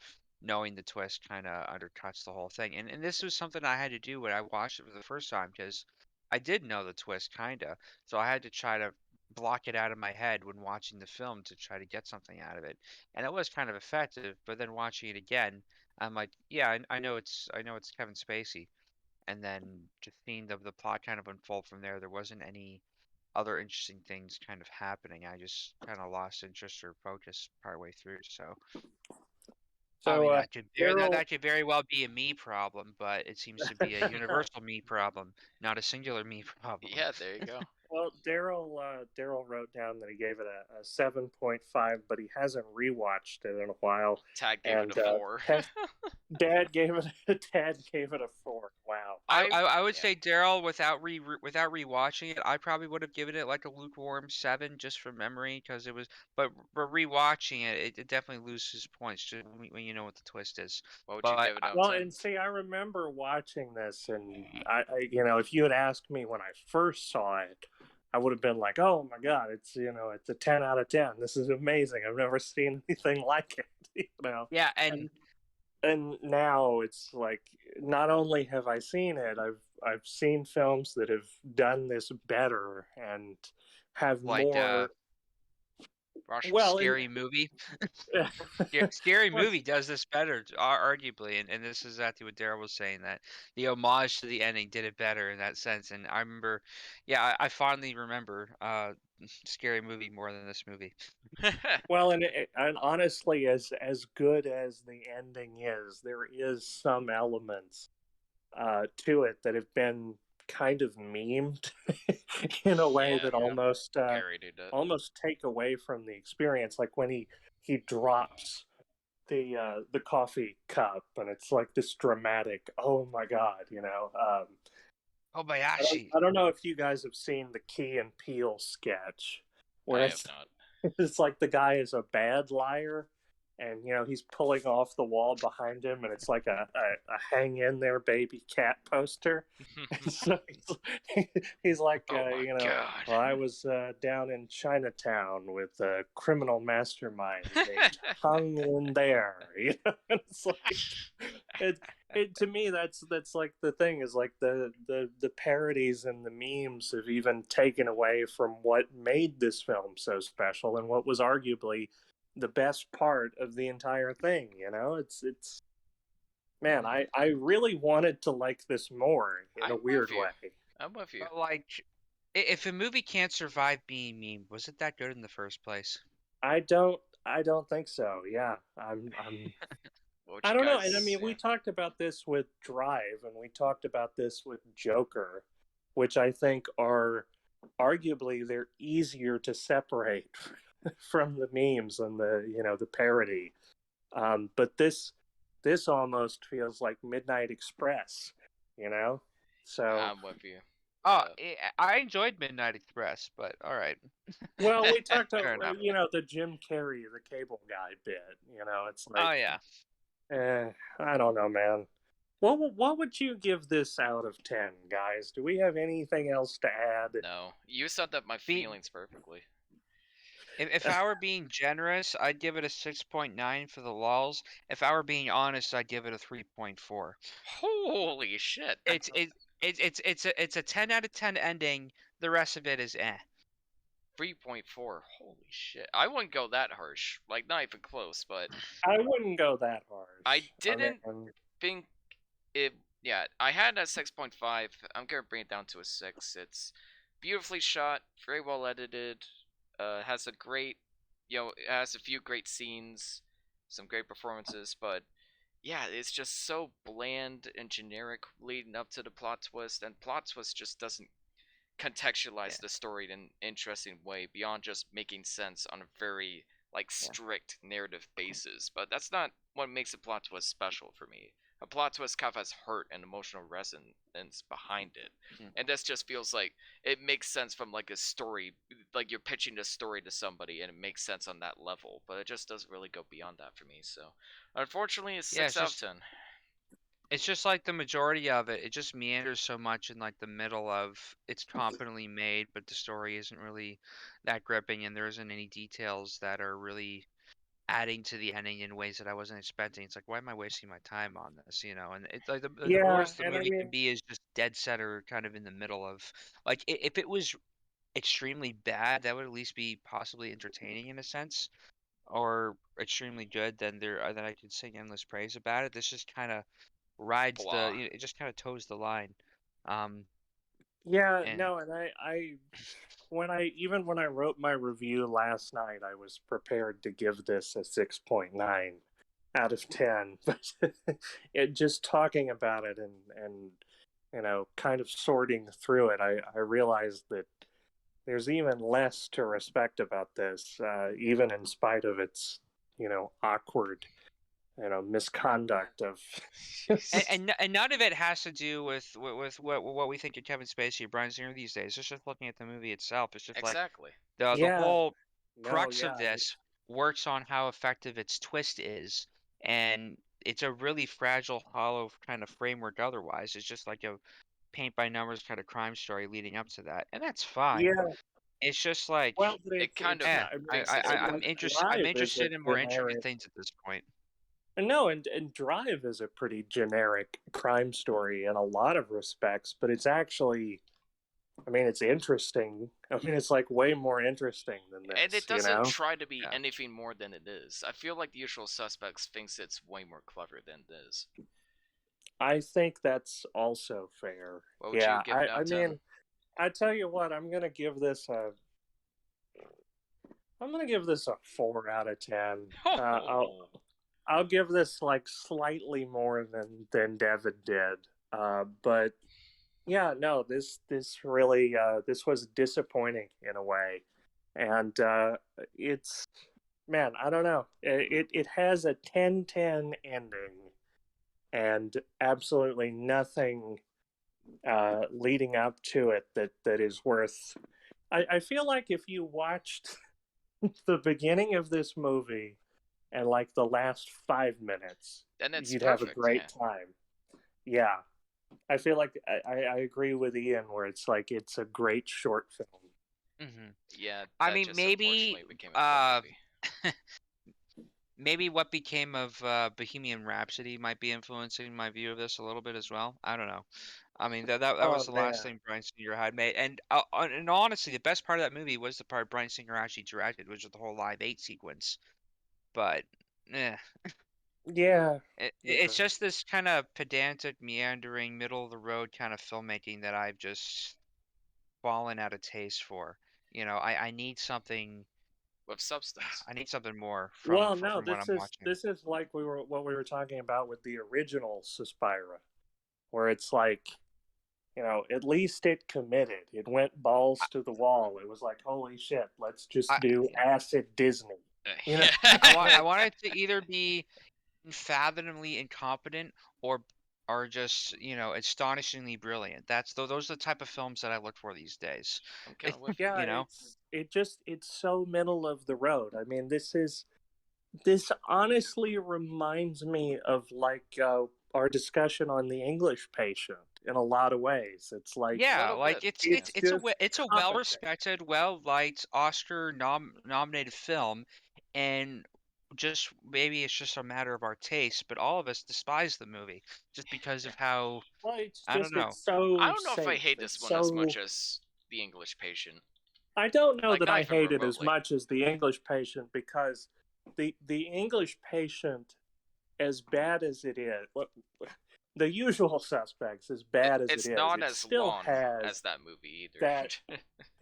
knowing the twist kind of undercuts the whole thing. And this was something I had to do when I watched it for the first time because I did know the twist kinda, so I had to try to block it out of my head when watching the film to try to get something out of it. And it was kind of effective, but then watching it again, I'm like, yeah, I know it's Kevin Spacey. And then just seeing the plot kind of unfold from there, there wasn't any other interesting things kind of happening. I just kind of lost interest or focus partway through. So I mean, that could very well be a me problem, but it seems to be a universal me problem, not a singular me problem. Yeah, there you go. Well, Daryl wrote down that he gave it a 7.5, but he hasn't rewatched it in a while. Tad gave it a 4. Dad gave it a 4. Wow. I would say Daryl, without rewatching it, I probably would have given it like a lukewarm 7 just from memory because it was. But rewatching it definitely loses points just when you know what the twist is. What would you give it out? Well, and see, I remember watching this, and I if you had asked me when I first saw it, I would have been like, "Oh my god, it's a 10 out of 10. This is amazing. I've never seen anything like it." Yeah, and now it's like, not only have I seen it, I've seen films that have done this better and have more. Scary Movie. Scary Movie does this better, arguably, and this is exactly what Daryl was saying, that the homage to the ending did it better in that sense. And I remember, I fondly remember Scary Movie more than this movie. Well, and honestly, as good as the ending is, there is some elements to it that have been kind of memed in a way that almost take away from the experience. Like when he drops the coffee cup, and it's like this dramatic, oh my god, Kobayashi. I don't know if you guys have seen the Key and Peele sketch where I have not. it's like the guy is a bad liar, and he's pulling off the wall behind him, and it's like a hang in there baby cat poster. And so he's like, Oh my God. well, I was down in Chinatown with a criminal mastermind named Hung in there. It's like to me that's like the thing is like the parodies and the memes have even taken away from what made this film so special and what was arguably the best part of the entire thing. It's man, I really wanted to like this more in a weird way. I'm with you. But, like, if a movie can't survive being memed, was it that good in the first place? I don't think so. Yeah, I don't know. And I mean, we talked about this with Drive, and we talked about this with Joker, which I think are arguably they're easier to separate from the memes and the parody. But this almost feels like Midnight Express, So I'm with you. Oh, I enjoyed Midnight Express, but all right. Well, we talked Fair about enough. the Jim Carrey, the cable guy bit. It's Oh like, yeah. I don't know, man. What would you give this out of 10, guys? Do we have anything else to add? No, you summed up my feelings perfectly. If I were being generous, I'd give it a 6.9 for the lulls. If I were being honest, I'd give it a 3.4. Holy shit! It's a 10 out of 10 ending. The rest of it is eh. 3.4. Holy shit! I wouldn't go that harsh. Like not even close. But I wouldn't go that harsh. I didn't think it. Yeah, I had a 6.5. I'm gonna bring it down to a 6. It's beautifully shot, very well edited. Has a great, it has a few great scenes, some great performances, but yeah, it's just so bland and generic leading up to the plot twist, and plot twist just doesn't contextualize the story in an interesting way beyond just making sense on a very strict narrative basis. But that's not what makes a plot twist special for me. A plot twist kind of has hurt and emotional resonance behind it, and this just feels like it makes sense from like a story, like you're pitching a story to somebody, and it makes sense on that level. But it just doesn't really go beyond that for me. So, unfortunately, it's 6 out of 10. It's just like the majority of it. It just meanders so much in like the middle of it's competently made, but the story isn't really that gripping, and there isn't any details that are really adding to the ending in ways that I wasn't expecting. It's like, why am I wasting my time on this? And it's like the worst the movie can be is just dead center, kind of in the middle of like if it was extremely bad, that would at least be possibly entertaining in a sense, or extremely good. Then then I could sing endless praise about it. This just kind of rides Blah. it just kind of toes the line. Yeah, And no, and I when I wrote my review last night, I was prepared to give this a 6.9 out of 10. But just talking about it and kind of sorting through it, I realized that there's even less to respect about this, even in spite of its awkward misconduct of and none of it has to do with what we think of Kevin Spacey or Bryan Singer these days. It's just looking at the movie itself. It's just exactly. like the whole No, crux yeah. of this works on how effective its twist is, and it's a really fragile, hollow kind of framework. Otherwise, it's just like a paint by numbers kind of crime story leading up to that, and that's fine. Yeah. It's just like Well, It kind of I'm interested in more intricate generic. things at this point. No, and Drive is a pretty generic crime story in a lot of respects, but it's actually, I mean, it's interesting. I mean, it's like way more interesting than this. And it doesn't try to be anything more than it is. I feel like The Usual Suspects thinks it's way more clever than it is. I think that's also fair. What would you give it out of 10? mean, I tell you what, I'm gonna give this a 4 out of 10. I'll give this like slightly more than Devin did. But yeah, no, this really this was disappointing in a way, and it's, man, I don't know. It has a 10-10 ending, and absolutely nothing leading up to it that is worth. I feel like if you watched the beginning of this movie and like the last 5 minutes, And it's you'd perfect, have a great time. Yeah. I feel like I agree with Ian where it's like it's a great short film. Mm-hmm. Yeah, I that mean, just maybe, unfortunately became a film movie. maybe what became of Bohemian Rhapsody might be influencing my view of this a little bit as well. I don't know. I mean, that Oh was the last man. thing Bryan Singer had made, and honestly, the best part of that movie was the part Bryan Singer actually directed, which was the whole Live 8 sequence. But, eh. Yeah. It's just this kind of pedantic, meandering, middle of the road kind of filmmaking that I've just fallen out of taste for. You know, I need something. With substance. I need something more Well, no, from what I'm watching. this is like what we were talking about with the original Suspiria, where it's like, at least it committed. It went balls to the wall. It was like, holy shit, let's just I do acid Disney. You know? I want it to either be unfathomably incompetent or just astonishingly brilliant. Those are the type of films that I look for these days. I'm kind of with you. Yeah, You know, it's so middle of the road. I mean, this honestly reminds me of like our discussion on The English Patient in a lot of ways. It's like yeah, little like bit, it's just it's a well competent. respected, well liked Oscar nominated film, and just maybe it's just a matter of our taste, but all of us despise the movie just because of how Well, it's I don't just know. it's I so don't know if I safe. hate this It's one as so. much as The English Patient. I don't know Like, that not I even hate it as remotely. much as The English Patient because the English Patient, as bad as it is, The Usual Suspects, as bad as It's it is, not it as still long has as that movie either. that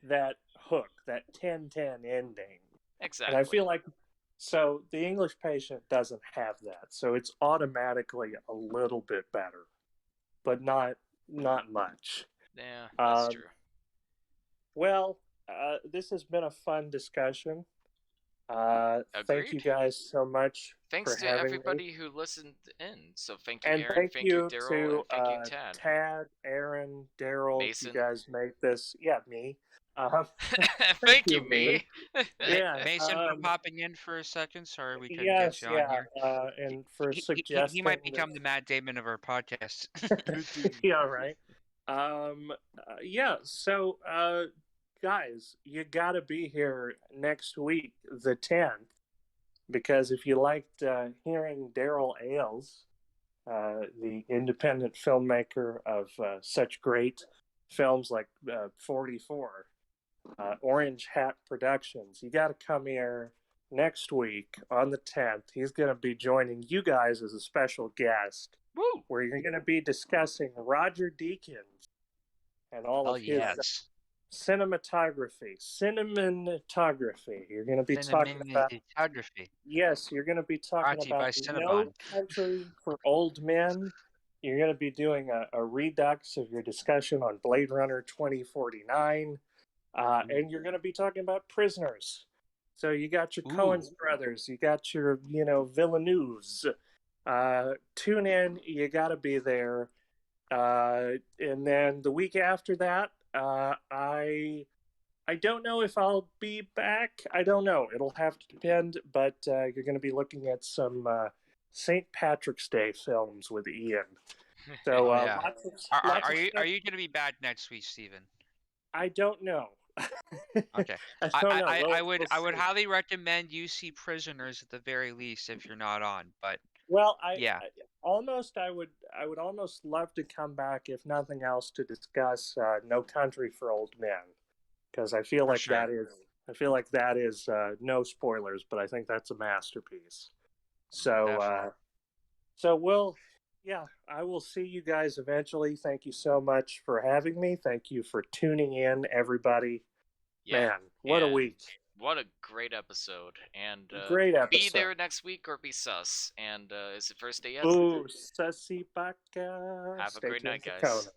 that hook, that 10-10 ending. Exactly. And I feel like so The English Patient doesn't have that. So it's automatically a little bit better, but not much. Yeah, that's true. Well, this has been a fun discussion. Thank you Agreed. guys so much Thanks for to having me. everybody who listened in. So thank you, And Aaron. thank Thank you, you Daryl. to And thank you, Tad. Tad, Aaron, Daryl. Mason. You guys made this. Yeah, me. Thank you, me. Yeah, Mason, for popping in for a second. Sorry we couldn't yes, get you on here. and for He suggesting might become the Matt Damon of our podcast. yeah, right. Yeah. So, guys, you got to be here next week, the 10th, because if you liked hearing Daryl Ailes, the independent filmmaker of such great films like 44, Orange Hat Productions, you got to come here next week on the 10th. He's going to be joining you guys as a special guest. Woo! Where you're going to be discussing Roger Deakins and all of his cinematography. You're going to be talking about cinematography. Yes, you're going to be talking about No Country for Old Men. You're going to be doing a redux of your discussion on Blade Runner 2049, and you're going to be talking about Prisoners. So you got your Coen's brothers, you got your Villeneuves. Tune in, you got to be there. And then the week after that, I don't know if I'll be back. I don't know. It'll have to depend, but you're going to be looking at some St. Patrick's Day films with Ian. So lots of, are you going to be back next week, Steven? I don't know. Okay. I don't know. I would highly recommend you see Prisoners at the very least if you're not on. But I would almost love to come back if nothing else to discuss No Country for Old Men, because I feel like that is no spoilers, but I think that's a masterpiece. So I will see you guys eventually. Thank you so much for having me. Thank you for tuning in, everybody. Yeah, man, what a week. What a great episode. And great episode. Be there next week or be sus. And is it first day yet? Ooh, sussy baka. Have a great night, guys.